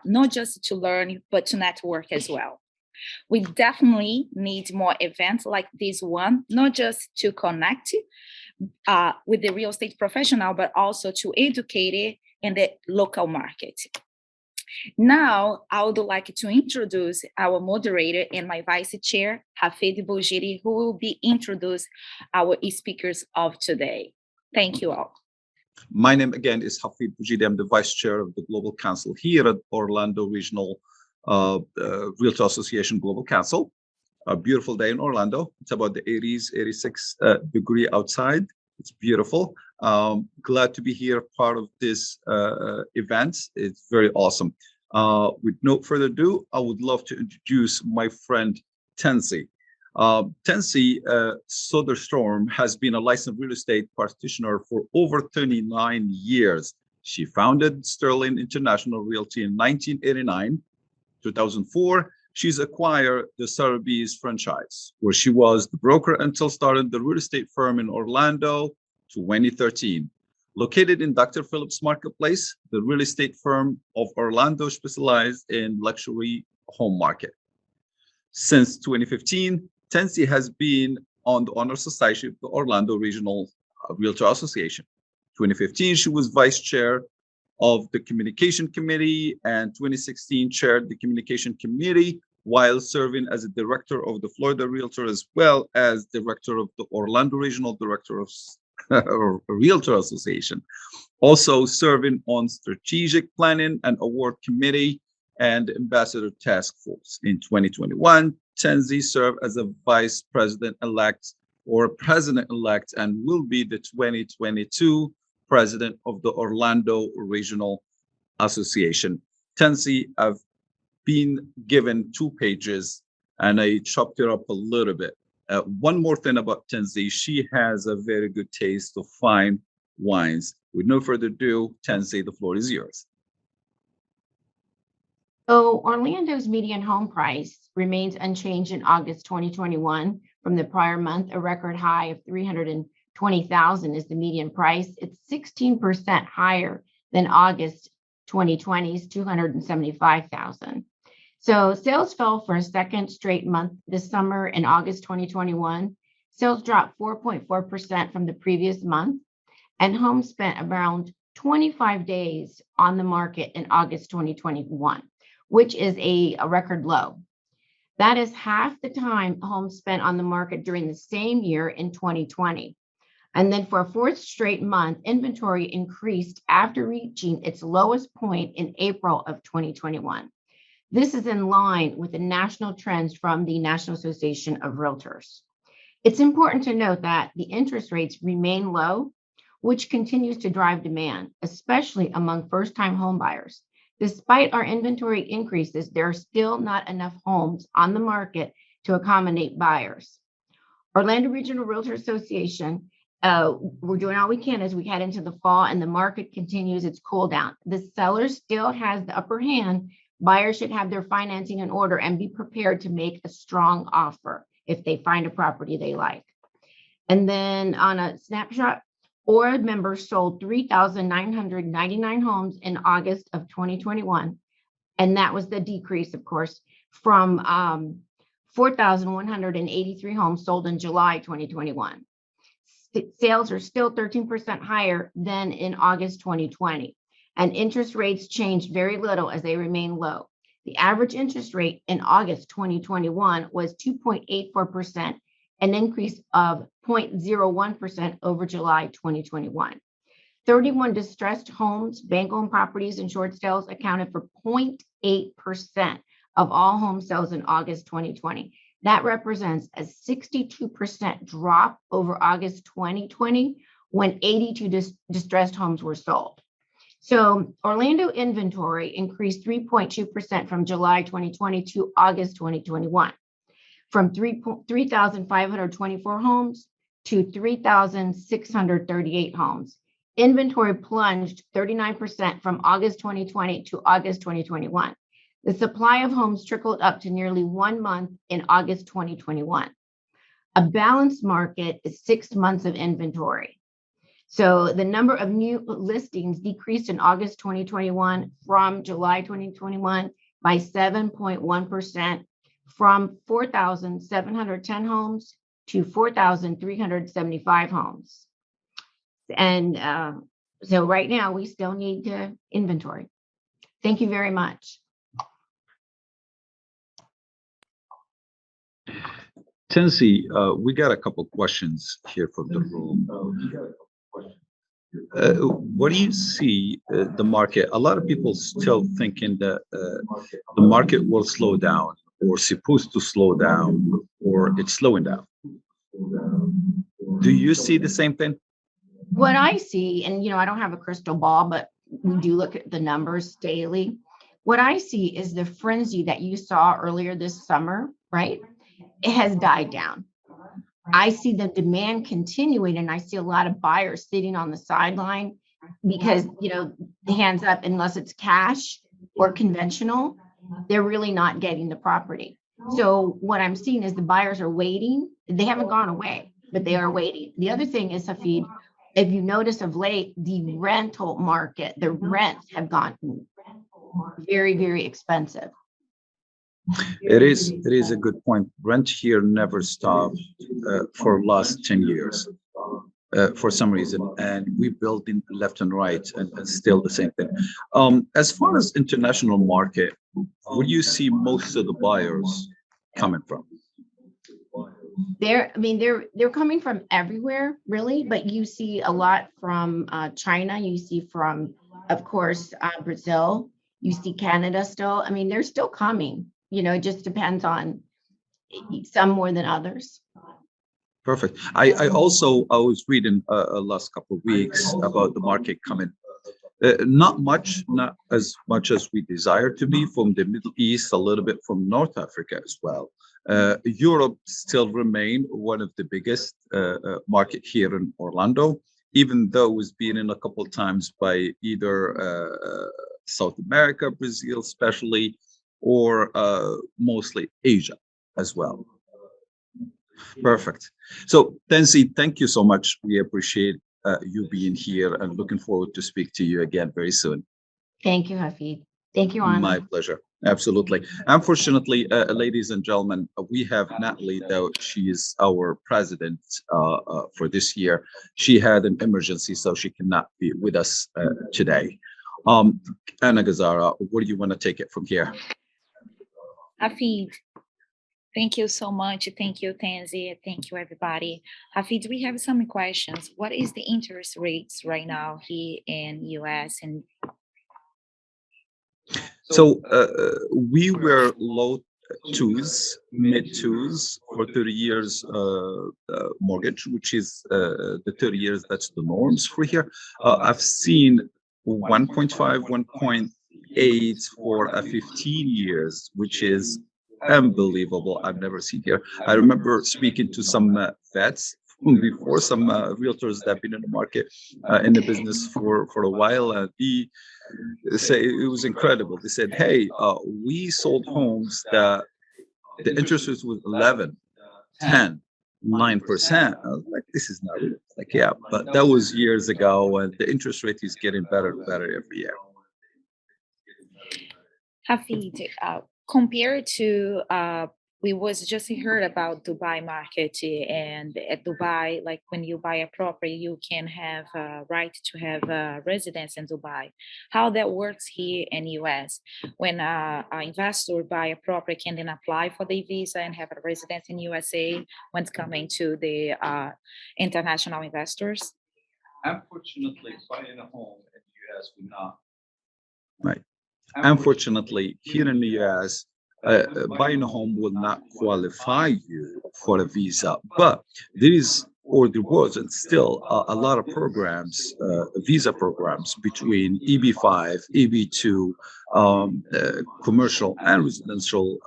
Speaker 8: not just to learn, but to network as well. We definitely need more events like this one, not just to connect with the real estate professional, but also to educate it in the local market. Now, I would like to introduce our moderator and my vice chair, Hafid Boujiri, who will be introduce our speakers of today. Thank you all.
Speaker 9: My name again is Hafid Boujiri. I'm the vice chair of the Global Council here at Orlando Regional Realtor Association Global Council. A beautiful day in Orlando. It's about the 80s, 86 degree outside. It's beautiful. Glad to be here, part of this event. It's very awesome. With no further ado, I would love to introduce my friend Tensi. Tensi Soderstrom has been a licensed real estate practitioner for over 39 years. She founded Sterling International Realty in 1989. 2004, she's acquired the Sotheby's franchise, where she was the broker until starting the real estate firm in Orlando 2013. Located in Dr. Phillips Marketplace, the real estate firm of Orlando specialized in luxury home market. Since 2015, Tensi has been on the Honor Society of the Orlando Regional Realtor Association. 2015, she was vice chair of the Communication Committee, and 2016 chaired the Communication Committee while serving as a director of the Florida Realtor as well as director of the Orlando Regional Director of Realtor Association. Also serving on Strategic Planning and Award Committee and Ambassador Task Force. In 2021, Tensi served as a vice president-elect or president-elect and will be the 2022 president of the Orlando Regional Association. Tensi, I've been given 2 pages and I chopped it up a little bit. One more thing about Tensi, she has a very good taste of fine wines. With no further ado, Tensi, the floor is yours.
Speaker 10: So Orlando's median home price remains unchanged in August 2021 from the prior month. A record high of $320,000 is the median price. It's 16% higher than August 2020's $275,000. So sales fell for a second straight month this summer in August 2021. Sales dropped 4.4% from the previous month, and homes spent around 25 days on the market in August 2021, which is a record low. That is half the time homes spent on the market during the same year in 2020. And then for a 4th straight month, inventory increased after reaching its lowest point in April of 2021. This is in line with the national trends from the National Association of Realtors. It's important to note that the interest rates remain low, which continues to drive demand, especially among first-time home buyers. Despite our inventory increases, there are still not enough homes on the market to accommodate buyers. Orlando Regional Realtor Association, we're doing all we can as we head into the fall and the market continues its cool down. The seller still has the upper hand. Buyers should have their financing in order and be prepared to make a strong offer if they find a property they like. And then on a snapshot, ORA members sold 3,999 homes in August of 2021. And that was the decrease, of course, from 4,183 homes sold in July 2021. Sales are still 13% higher than in August 2020. And interest rates changed very little as they remain low. The average interest rate in August 2021 was 2.84%, an increase of 0.01% over July 2021. 31 distressed homes, bank-owned properties, and short sales accounted for 0.8% of all home sales in August 2020. That represents a 62% drop over August 2020 when 82 distressed homes were sold. So Orlando inventory increased 3.2% from July 2020 to August 2021, from 3,524 homes to 3,638 homes. Inventory plunged 39% from August 2020 to August 2021. The supply of homes trickled up to nearly 1 month in August 2021. A balanced market is 6 months of inventory. So the number of new listings decreased in August 2021 from July 2021 by 7.1%, from 4,710 homes to 4,375 homes. And so right now we still need to inventory. Thank you very much.
Speaker 9: Tensi, we got a couple questions here from the room. What do you see the market? A lot of people still thinking that the market will slow down or supposed to slow down or it's slowing down. Do you see the same thing?
Speaker 10: What I see, and I don't have a crystal ball, but we do look at the numbers daily. What I see is the frenzy that you saw earlier this summer, right? It has died down. I see the demand continuing, and I see a lot of buyers sitting on the sideline because, hands up, unless it's cash or conventional, they're really not getting the property. So what I'm seeing is the buyers are waiting. They haven't gone away, but they are waiting. The other thing is, Hafid, if you notice of late, the rental market, the rents have gotten very, very expensive.
Speaker 9: It is a good point. Rent here never stopped for last 10 years for some reason, and we build in left and right, and still the same thing. As far as international market, where do you see most of the buyers coming from?
Speaker 10: They're coming from everywhere, really, but you see a lot from China. You see from, of course, Brazil. You see Canada still. They're still coming. It just depends on some more than others.
Speaker 9: Perfect. I was reading last couple of weeks about the market coming. Not as much as we desire to be from the Middle East, a little bit from North Africa as well. Europe still remain one of the biggest market here in Orlando, even though it's been in a couple of times by either South America, Brazil especially, or mostly Asia as well. Perfect. So Tensi, thank you so much. We appreciate you being here and looking forward to speak to you again very soon.
Speaker 10: Thank you, Hafid. Thank you, Anna.
Speaker 9: My pleasure. Absolutely. Unfortunately, ladies and gentlemen, we have Natalie, though she is our president for this year. She had an emergency, so she cannot be with us today. Anna Gazzara, where do you want to take it from here?
Speaker 8: Hafid, thank you so much. Thank you, Tensi. Thank you, everybody. Hafid, we have some questions. What is the interest rates right now here in US? And
Speaker 9: so we were low twos, mid twos for 30 years mortgage, which is the 30 years, that's the norms for here. I've seen 1.5, 1.8 for a 15 years, which is unbelievable. I've never seen here. I remember speaking to some vets before, some realtors that have been in the market, in the business for a while, and they say it was incredible. They said, hey, we sold homes that the interest rate was 11, 10, 9%. I was like, this is not real. Like, yeah, but that was years ago, and the interest rate is getting better and better every year.
Speaker 8: Hafid, compared to we was just heard about Dubai market, and at Dubai, like when you buy a property, you can have a right to have a residence in Dubai. How that works here in US? When an investor buy a property, can then apply for the visa and have a residence in USA when it's coming to the international investors?
Speaker 9: Unfortunately, buying a home in the US will not. Right. Unfortunately, here in the US, buying a home will not qualify you for a visa, but there was and still a lot of programs, visa programs between EB5, EB2, commercial and residential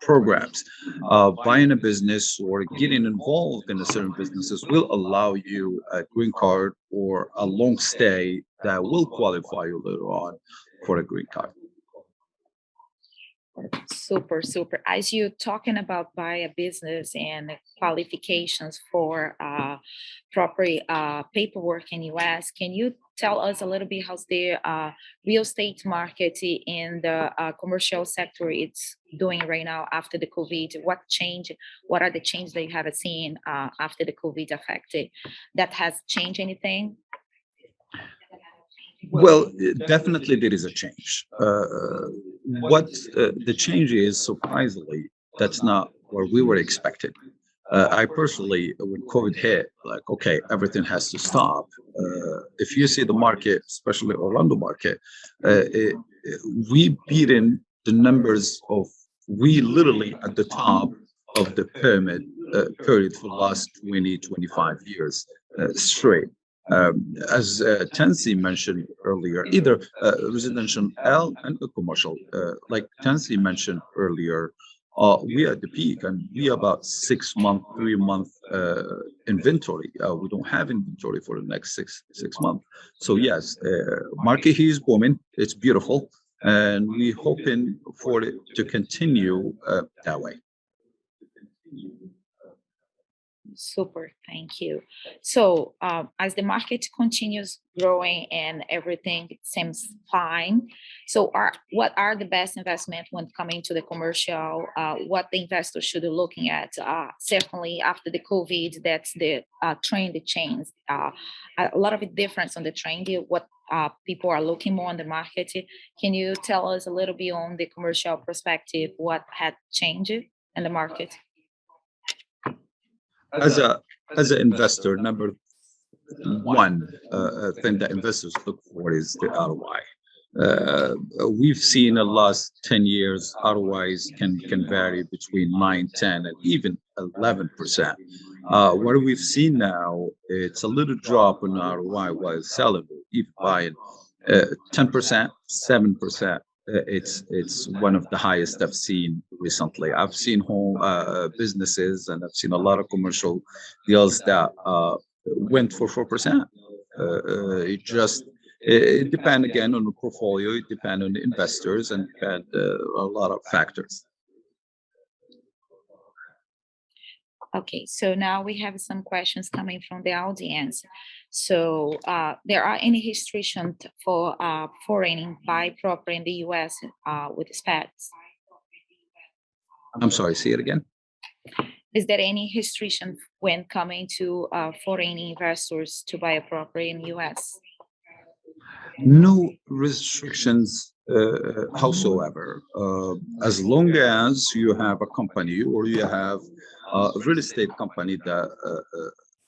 Speaker 9: programs. Buying a business or getting involved in a certain businesses will allow you a green card or a long stay that will qualify you later on for a green card.
Speaker 8: Super. As you're talking about buy a business and qualifications for proper paperwork in US, can you tell us a little bit how's the real estate market in the commercial sector it's doing right now after the COVID? What change? What are the changes that you have seen after the COVID affected? That has changed anything?
Speaker 9: Well, definitely there is a change. What the change is, surprisingly, that's not what we were expecting. I personally, when COVID hit, like, okay, everything has to stop. If you see the market, especially Orlando market, we beat in the numbers of, we literally at the top of the pyramid period for the last 20, 25 years straight. As Tansy mentioned earlier, either residential and commercial, like Tansy mentioned earlier, we are at the peak and we are about 6 month, 3 month inventory. We don't have inventory for the next six months. So yes, market here is booming. It's beautiful, and we're hoping for it to continue that way.
Speaker 8: Super, thank you. So as the market continues growing and everything seems fine, so what are the best investment when coming to the commercial? What the investors should be looking at? Certainly after the COVID, that's the trend change. A lot of difference on the trend. What people are looking more on the market. Can you tell us a little bit on the commercial perspective? What had changed in the market?
Speaker 9: As an investor, number one thing that investors look for is the ROI. We've seen the last 10 years, ROIs can vary between 9, 10, and even 11%. What we've seen now, it's a little drop in ROI while selling, even buying 10%, 7%. It's one of the highest I've seen recently. I've seen home businesses, and I've seen a lot of commercial deals that went for 4%. It depends again on the portfolio. It depends on the investors and a lot of factors.
Speaker 8: Okay, so now we have some questions coming from the audience. So there are any restrictions for foreign buy property in the US with specs?
Speaker 9: I'm sorry, say it again.
Speaker 8: Is there any restriction when coming to foreign investors to buy a property in the US?
Speaker 9: No restrictions howsoever. As long as you have a company or you have a real estate company that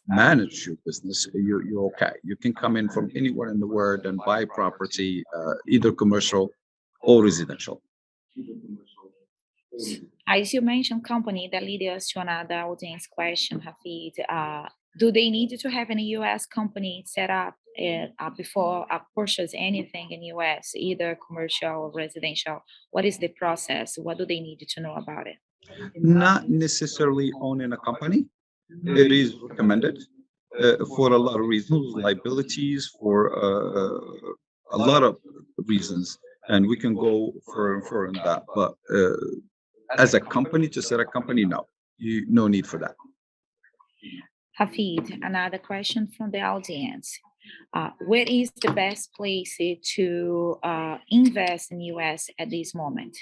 Speaker 9: manage your business, you're okay. You can come in from anywhere in the world and buy property, either commercial or residential.
Speaker 8: As you mentioned, company, that leads us to another audience question, Hafid. Do they need to have any U.S. company set up before purchase anything in U.S., either commercial or residential? What is the process? What do they need to know about it?
Speaker 9: Not necessarily owning a company. It is recommended for a lot of reasons, liabilities, for a lot of reasons, and we can go further in that. But as a company, to set a company, no need for that.
Speaker 8: Hafid, another question from the audience. Where is the best place to invest in US at this moment?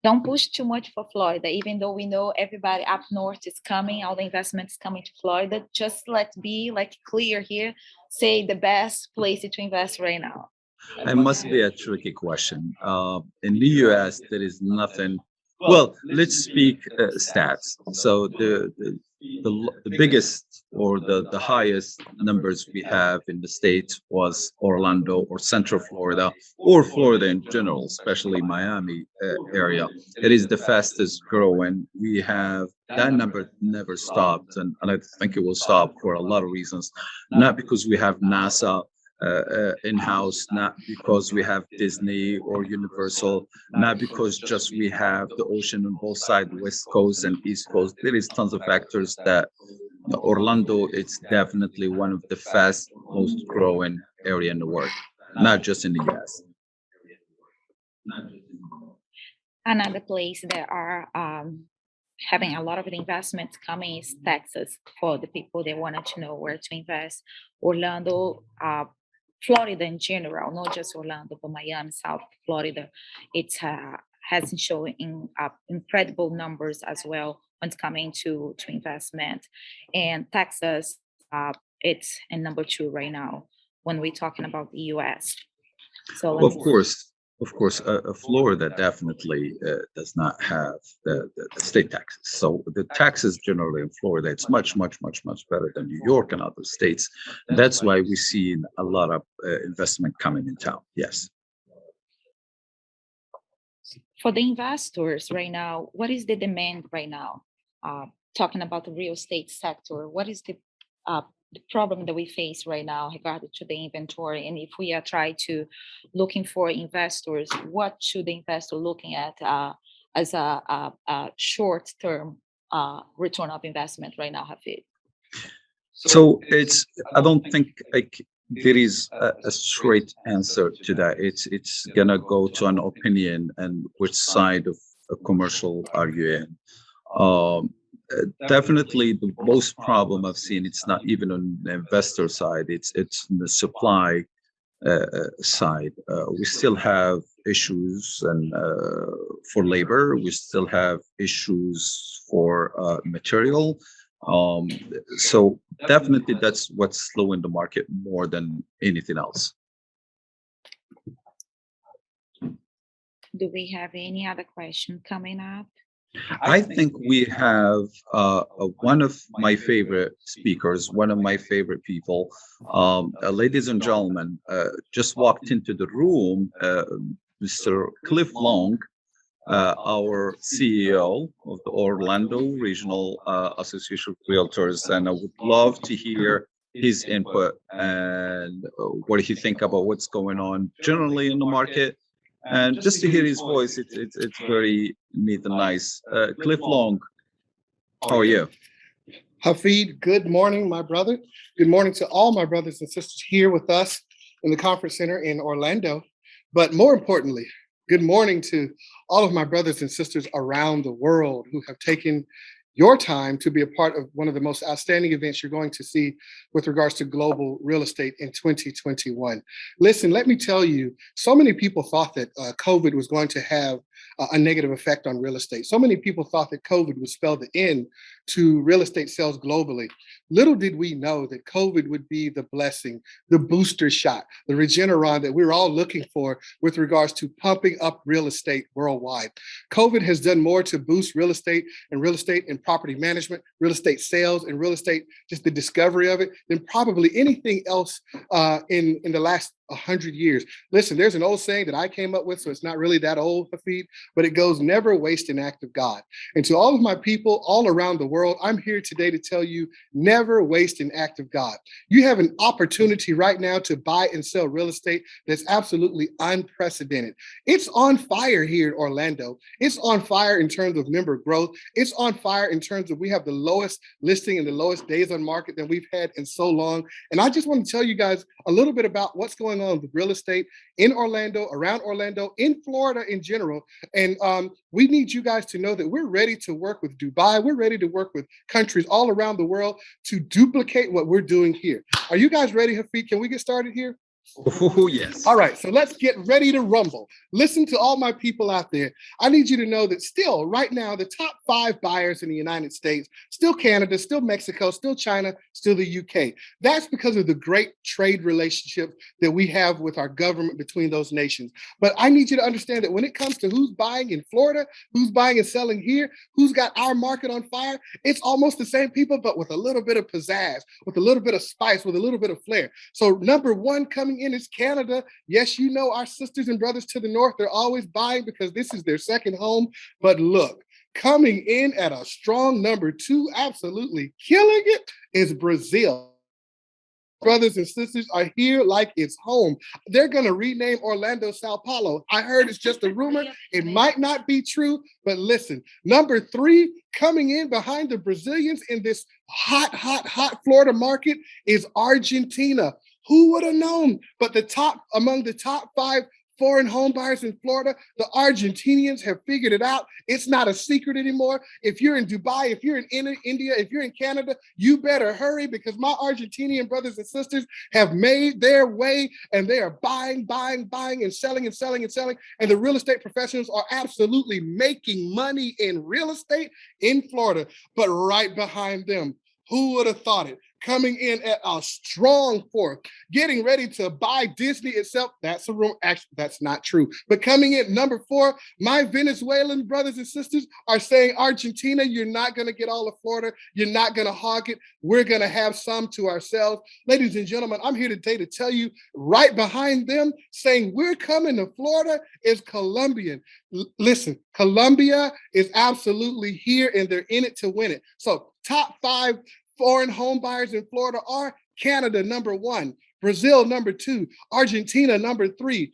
Speaker 8: Don't push too much for Florida, even though we know everybody up north is coming, all the investments coming to Florida. Just let's be clear here, say the best place to invest right now.
Speaker 9: It must be a tricky question. In the US, there is nothing. Well, let's speak stats. So the biggest or the highest numbers we have in the state was Orlando or Central Florida or Florida in general, especially Miami area. It is the fastest growing. We have that number never stopped, and I think it will stop for a lot of reasons. Not because we have NASA in-house, not because we have Disney or Universal, not because just we have the ocean on both sides, West Coast and East Coast. There is tons of factors that Orlando, it's definitely one of the fast, most growing area in the world, not just in the US.
Speaker 8: Another place that are having a lot of investments coming is Texas for the people that wanted to know where to invest. Orlando, Florida in general, not just Orlando, but Miami, South Florida, it's has been showing incredible numbers as well when it's coming to investment. And Texas, it's in number 2 right now when we're talking about the U.S. So
Speaker 9: Well, of course, Florida definitely does not have the state taxes. So the taxes generally in Florida, it's much, much, much, much better than New York and other states. And that's why we see a lot of investment coming in town. Yes.
Speaker 8: For the investors right now, what is the demand right now? Talking about the real estate sector, what is the problem that we face right now regarding to the inventory? And if we are trying to looking for investors, what should the investor looking at as a short-term return of investment right now, Hafid?
Speaker 9: So I don't think like there is a straight answer to that. It's gonna go to an opinion and which side of a commercial are you in. Definitely the most problem I've seen, it's not even on the investor side, it's on the supply side. We still have issues and for labor, we still have issues for material. So definitely that's what's slowing the market more than anything else.
Speaker 8: Do we have any other question coming up?
Speaker 9: I think we have one of my favorite speakers, one of my favorite people. Ladies and gentlemen, just walked into the room, Mr. Cliff Long, our CEO of the Orlando Regional Association of Realtors, and I would love to hear his input and what he think about what's going on generally in the market. And just to hear his voice, it's very neat and nice. Cliff Long, how are you?
Speaker 11: Hafid, good morning, my brother. Good morning to all my brothers and sisters here with us in the conference center in Orlando. But more importantly, good morning to all of my brothers and sisters around the world who have taken your time to be a part of one of the most outstanding events you're going to see with regards to global real estate in 2021. Listen, let me tell you, so many people thought that COVID was going to have a negative effect on real estate. So many people thought that COVID would spell the end to real estate sales globally. Little did we know that COVID would be the blessing, the booster shot, the Regeneron that we're all looking for with regards to pumping up real estate worldwide. COVID has done more to boost real estate and property management, real estate sales and real estate, just the discovery of it, than probably anything else in the last 100 years. Listen, there's an old saying that I came up with, so it's not really that old, Hafid, but it goes, never waste an act of God. And to all of my people all around the world, I'm here today to tell you, never waste an act of God. You have an opportunity right now to buy and sell real estate that's absolutely unprecedented. It's on fire here in Orlando. It's on fire in terms of member growth. It's on fire in terms of we have the lowest listing and the lowest days on market than we've had in so long. And I just want to tell you guys a little bit about what's going on with real estate in Orlando, around Orlando, in Florida in general. And we need you guys to know that we're ready to work with Dubai. We're ready to work with countries all around the world to duplicate what we're doing here. Are you guys ready, Hafid? Can we get started here?
Speaker 9: Oh, yes.
Speaker 11: All right, so let's get ready to rumble. Listen to all my people out there. I need you to know that still, right now, the top 5 buyers in the United States, still Canada, still Mexico, still China, still the UK. That's because of the great trade relationship that we have with our government between those nations. But I need you to understand that when it comes to who's buying in Florida, who's buying and selling here, who's got our market on fire, it's almost the same people, but with a little bit of pizzazz, with a little bit of spice, with a little bit of flair. So number 1 coming in is Canada. Yes, you know our sisters and brothers to the north, they're always buying because this is their second home. But look, coming in at a strong number 2, absolutely killing it, is Brazil. Brothers and sisters are here like it's home. They're going to rename Orlando Sao Paulo. I heard it's just a rumor. It might not be true, but listen, number 3 coming in behind the Brazilians in this hot Florida market is Argentina. Who would have known? But among the top 5 foreign home buyers in Florida, the Argentinians have figured it out. It's not a secret anymore. If you're in Dubai, if you're in India, if you're in Canada, you better hurry because my Argentinian brothers and sisters have made their way and they are buying and selling and selling and selling. And the real estate professionals are absolutely making money in real estate in Florida. But right behind them, who would have thought it? Coming in at a strong fourth, getting ready to buy Disney itself. That's a room. Actually, that's not true. But coming in number 4, my Venezuelan brothers and sisters are saying, Argentina, you're not going to get all of Florida. You're not going to hog it. We're going to have some to ourselves. Ladies and gentlemen, I'm here today to tell you right behind them saying we're coming to Florida is Colombian. Listen, Colombia is absolutely here and they're in it to win it. So top 5 foreign home buyers in Florida are Canada, number 1, Brazil, number 2, Argentina, number 3,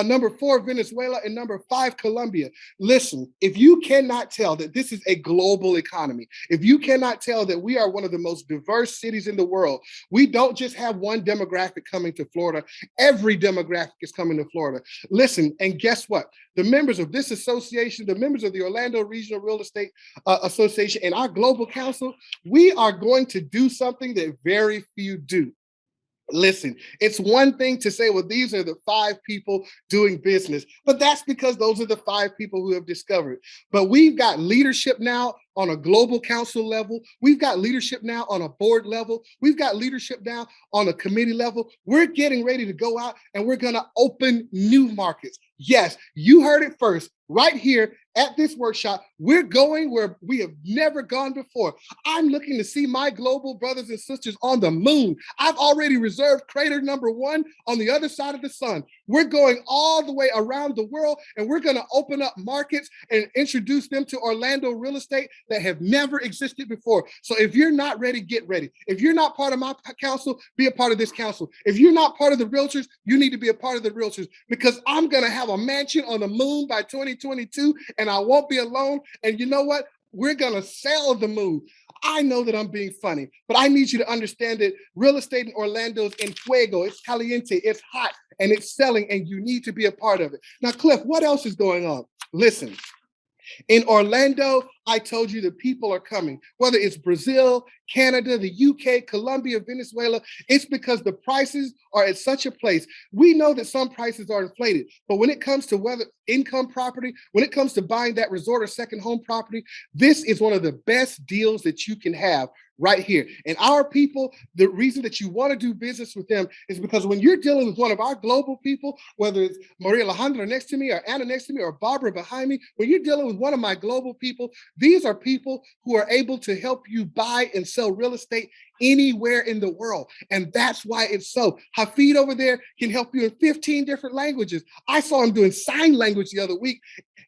Speaker 11: number 4, Venezuela, and number 5, Colombia. Listen, if you cannot tell that this is a global economy, if you cannot tell that we are one of the most diverse cities in the world, we don't just have one demographic coming to Florida, every demographic is coming to Florida. Listen, and guess what? The members of this association, the members of the Orlando Regional Real Estate Association and our Global Council, we are going to do something that very few do. Listen, it's one thing to say, well, these are the 5 people doing business, but that's because those are the 5 people who have discovered. But we've got leadership now on a global council level. We've got leadership now on a board level. We've got leadership now on a committee level. We're getting ready to go out and we're going to open new markets. Yes, you heard it first. Right here at this workshop, we're going where we have never gone before. I'm looking to see my global brothers and sisters on the moon. I've already reserved crater number 1 on the other side of the sun. We're going all the way around the world and we're going to open up markets and introduce them to Orlando real estate that have never existed before. So if you're not ready, get ready. If you're not part of my council, be a part of this council. If you're not part of the realtors, you need to be a part of the realtors because I'm going to have a mansion on the moon by 2022 and I won't be alone. And you know what? We're going to sell the moon. I know that I'm being funny, but I need you to understand that real estate in Orlando is en fuego. It's caliente, it's hot, and it's selling, and you need to be a part of it. Now, Cliff, what else is going on? Listen, in Orlando, I told you the people are coming, whether it's Brazil, Canada, the UK, Colombia, Venezuela, it's because the prices are at such a place. We know that some prices are inflated, but when it comes to whether income property, when it comes to buying that resort or second home property, this is one of the best deals that you can have right here. And our people, the reason that you want to do business with them is because when you're dealing with one of our global people, whether it's Maria Alejandra next to me or Anna next to me or Barbara behind me, when you're dealing with one of my global people, these are people who are able to help you buy and sell real estate anywhere in the world. And that's why it's so. Hafid over there can help you in 15 different languages. I saw him doing sign language the other week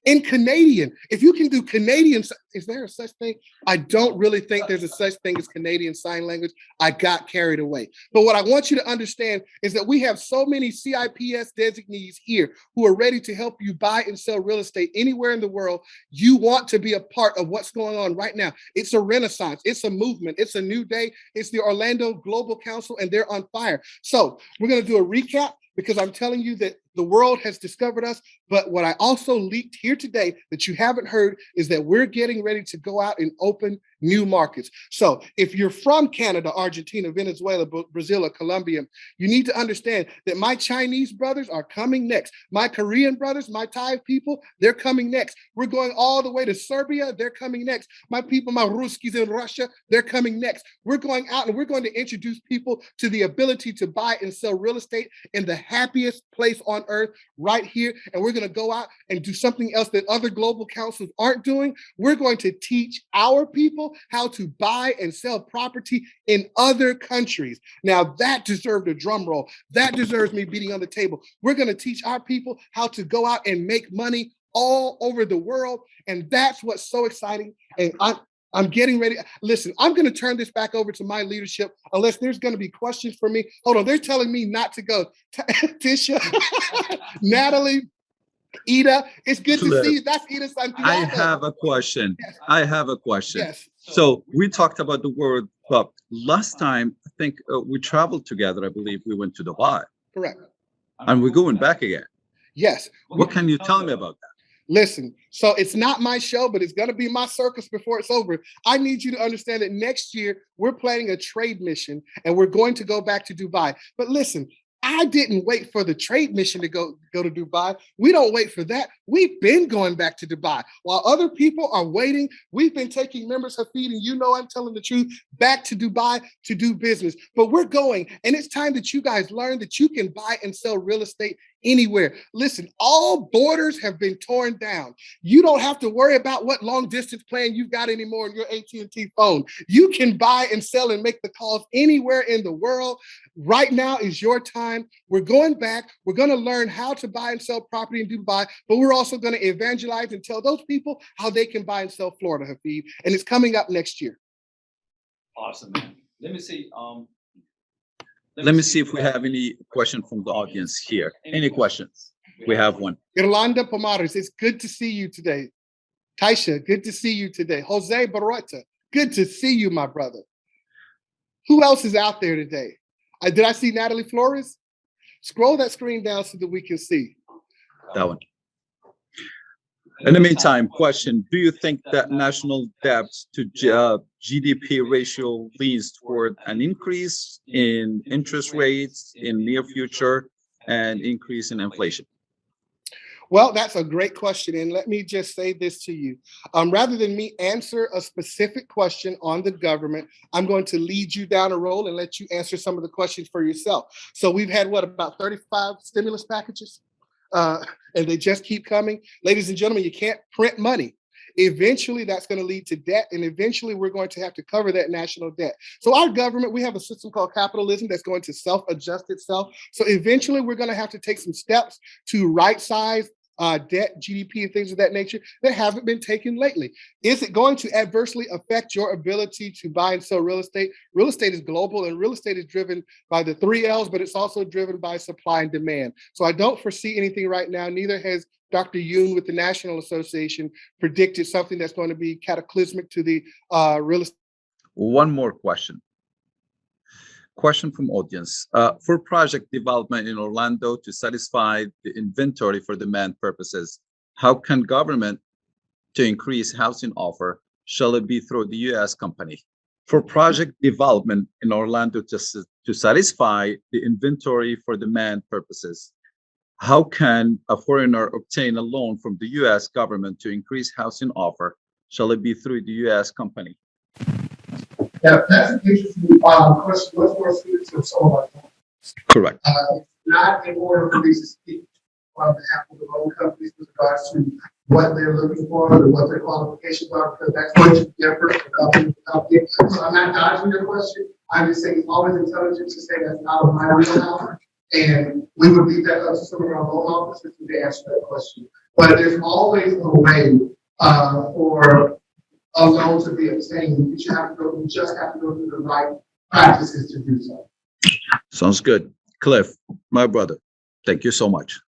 Speaker 11: in Canadian. If you can do Canadian, is there a such thing? I don't really think there's a such thing as Canadian Sign Language. I got carried away. But what I want you to understand is that we have so many CIPS designees here who are ready to help you buy and sell real estate anywhere in the world. You want to be a part of what's going on right now. It's a renaissance. It's a movement. It's a new day. It's the Orlando Global Council, and they're on fire. So we're going to do a recap because I'm telling you that the world has discovered us. But what I also leaked here today that you haven't heard is that we're getting ready to go out and open new markets. So if you're from Canada, Argentina, Venezuela, Brazil, or Colombia, you need to understand that my Chinese brothers are coming next. My Korean brothers, my Thai people, they're coming next. We're going all the way to Serbia. They're coming next. My people, my Ruskis in Russia, they're coming next. We're going out and we're going to introduce people to the ability to buy and sell real estate in the happiest place on earth right here. And we're going to go out and do something else that other global councils aren't doing. We're going to teach our people how to buy and sell property in other countries. Now that deserved a drum roll. That deserves me beating on the table. We're going to teach our people how to go out and make money all over the world. And that's what's so exciting. And I'm getting ready. Listen, I'm going to turn this back over to my leadership unless there's going to be questions for me. Hold on, they're telling me not to go. Tisha, Natalie, Ida, it's good to see you. That's Ida Santiago.
Speaker 9: I have a question.
Speaker 11: Yes.
Speaker 9: I have a question.
Speaker 11: Yes.
Speaker 9: So we talked about the word, but last time, I think we traveled together. I believe we went to Dubai.
Speaker 11: Correct.
Speaker 9: And we're going back again.
Speaker 11: Yes.
Speaker 9: What can you tell me about that?
Speaker 11: Listen, so it's not my show, but it's going to be my circus before it's over. I need you to understand that next year we're planning a trade mission and we're going to go back to Dubai. But listen, I didn't wait for the trade mission to go to Dubai. We don't wait for that. We've been going back to Dubai. While other people are waiting, we've been taking members, Hafid, and you know I'm telling the truth, back to Dubai to do business. But we're going, and it's time that you guys learn that you can buy and sell real estate anywhere. Listen, all borders have been torn down. You don't have to worry about what long distance plan you've got anymore on your AT&T phone. You can buy and sell and make the calls anywhere in the world. Right now is your time. We're going back. We're going to learn how to buy and sell property in Dubai, but we're also going to evangelize and tell those people how they can buy and sell Florida, Hafid. And it's coming up next year.
Speaker 5: Awesome, man. Let me see.
Speaker 9: Let me see if we have any question from the audience here. Any questions? We have one.
Speaker 11: Irlanda Pomares, it's good to see you today. Taisha, good to see you today. Jose Barrota, good to see you, my brother. Who else is out there today? Did I see Natalie Flores? Scroll that screen down so that we can see.
Speaker 9: That one. In the meantime, question, do you think that national debt to GDP ratio leans toward an increase in interest rates in near future and increase in inflation?
Speaker 11: Well, that's a great question. And let me just say this to you. Rather than me answer a specific question on the government, I'm going to lead you down a road and let you answer some of the questions for yourself. So we've had, about 35 stimulus packages? And they just keep coming. Ladies and gentlemen, you can't print money. Eventually, that's going to lead to debt, and eventually we're going to have to cover that national debt. So our government, we have a system called capitalism that's going to self-adjust itself. So eventually, we're going to have to take some steps to right-size debt, GDP, and things of that nature that haven't been taken lately. Is it going to adversely affect your ability to buy and sell real estate? Real estate is global, and real estate is driven by the 3 L's, but it's also driven by supply and demand. So I don't foresee anything right now. Neither has Dr. Yoon with the National Association predicted something that's going to be cataclysmic to the real estate.
Speaker 9: One more question. Question from audience. For project development in Orlando to satisfy the inventory for demand purposes, how can government to increase housing offer? Shall it be through the U.S. company? For project development in Orlando to satisfy the inventory for demand purposes, how can a foreigner obtain a loan from the U.S. government to increase housing offer? Shall it be through the U.S. company?
Speaker 11: Yeah, that's an interesting question. Much more students of some of our clients.
Speaker 9: Correct.
Speaker 11: It's not in order for me to speak on behalf of the loan companies with regards to what they're looking for or what their qualifications are, because that's going to differ from company to company. So I'm not dodging your question. I'm just saying it's always intelligent to say that's out of my wheelhouse. And we would leave that up to some of our loan officers to answer that question. But there's always a way for a loan to be obtained. You just have to go through the right practices to do so.
Speaker 9: Sounds good. Cliff, my brother, thank you so much.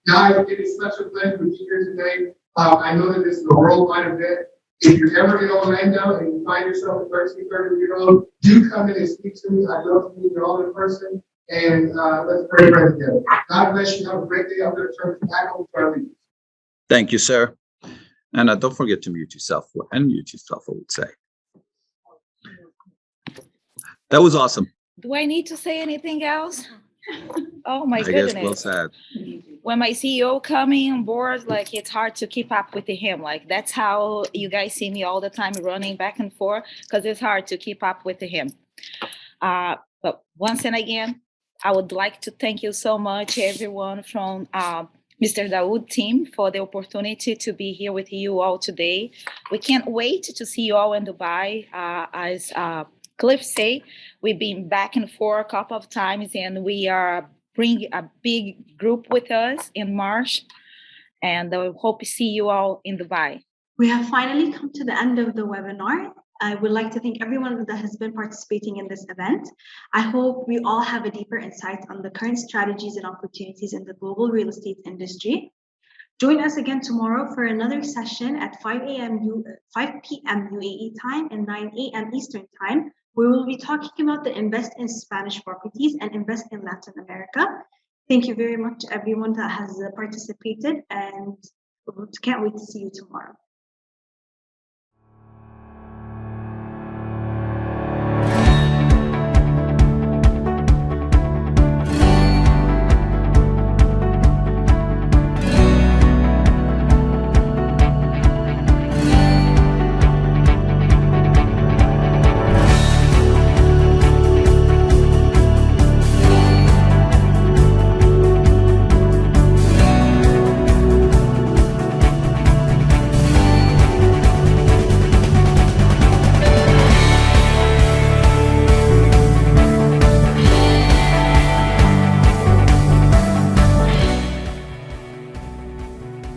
Speaker 11: Guys, it is such a pleasure to be here today. I know that this is a worldwide event. If you're ever in Orlando and you find yourself a 13, 30-year-old, do come in and speak to me. I'd love to meet you all in person. And let's pray together. God bless you. Have a great day. I'm going to turn it back over to our leaders.
Speaker 9: Thank you, sir. And don't forget to mute yourself, unmute yourself, I would say. That was awesome.
Speaker 8: Do I need to say anything else? Oh my
Speaker 9: I
Speaker 8: goodness.
Speaker 9: guess well said.
Speaker 8: When my CEO coming on board, like it's hard to keep up with him. Like that's how you guys see me all the time running back and forth because it's hard to keep up with him. But once and again, I would like to thank you so much, everyone from Mr. Dawood team for the opportunity to be here with you all today. We can't wait to see you all in Dubai. As Cliff say, we've been back and forth a couple of times and we are bringing a big group with us in March. And I hope to see you all in Dubai.
Speaker 1: We have finally come to the end of the webinar. I would like to thank everyone that has been participating in this event. I hope we all have a deeper insight on the current strategies and opportunities in the global real estate industry. Join us again tomorrow for another session at 5 p.m. UAE time and 9 a.m. Eastern time. We will be talking about the invest in Spanish properties and invest in Latin America. Thank you very much to everyone that has participated, and can't wait to see you tomorrow.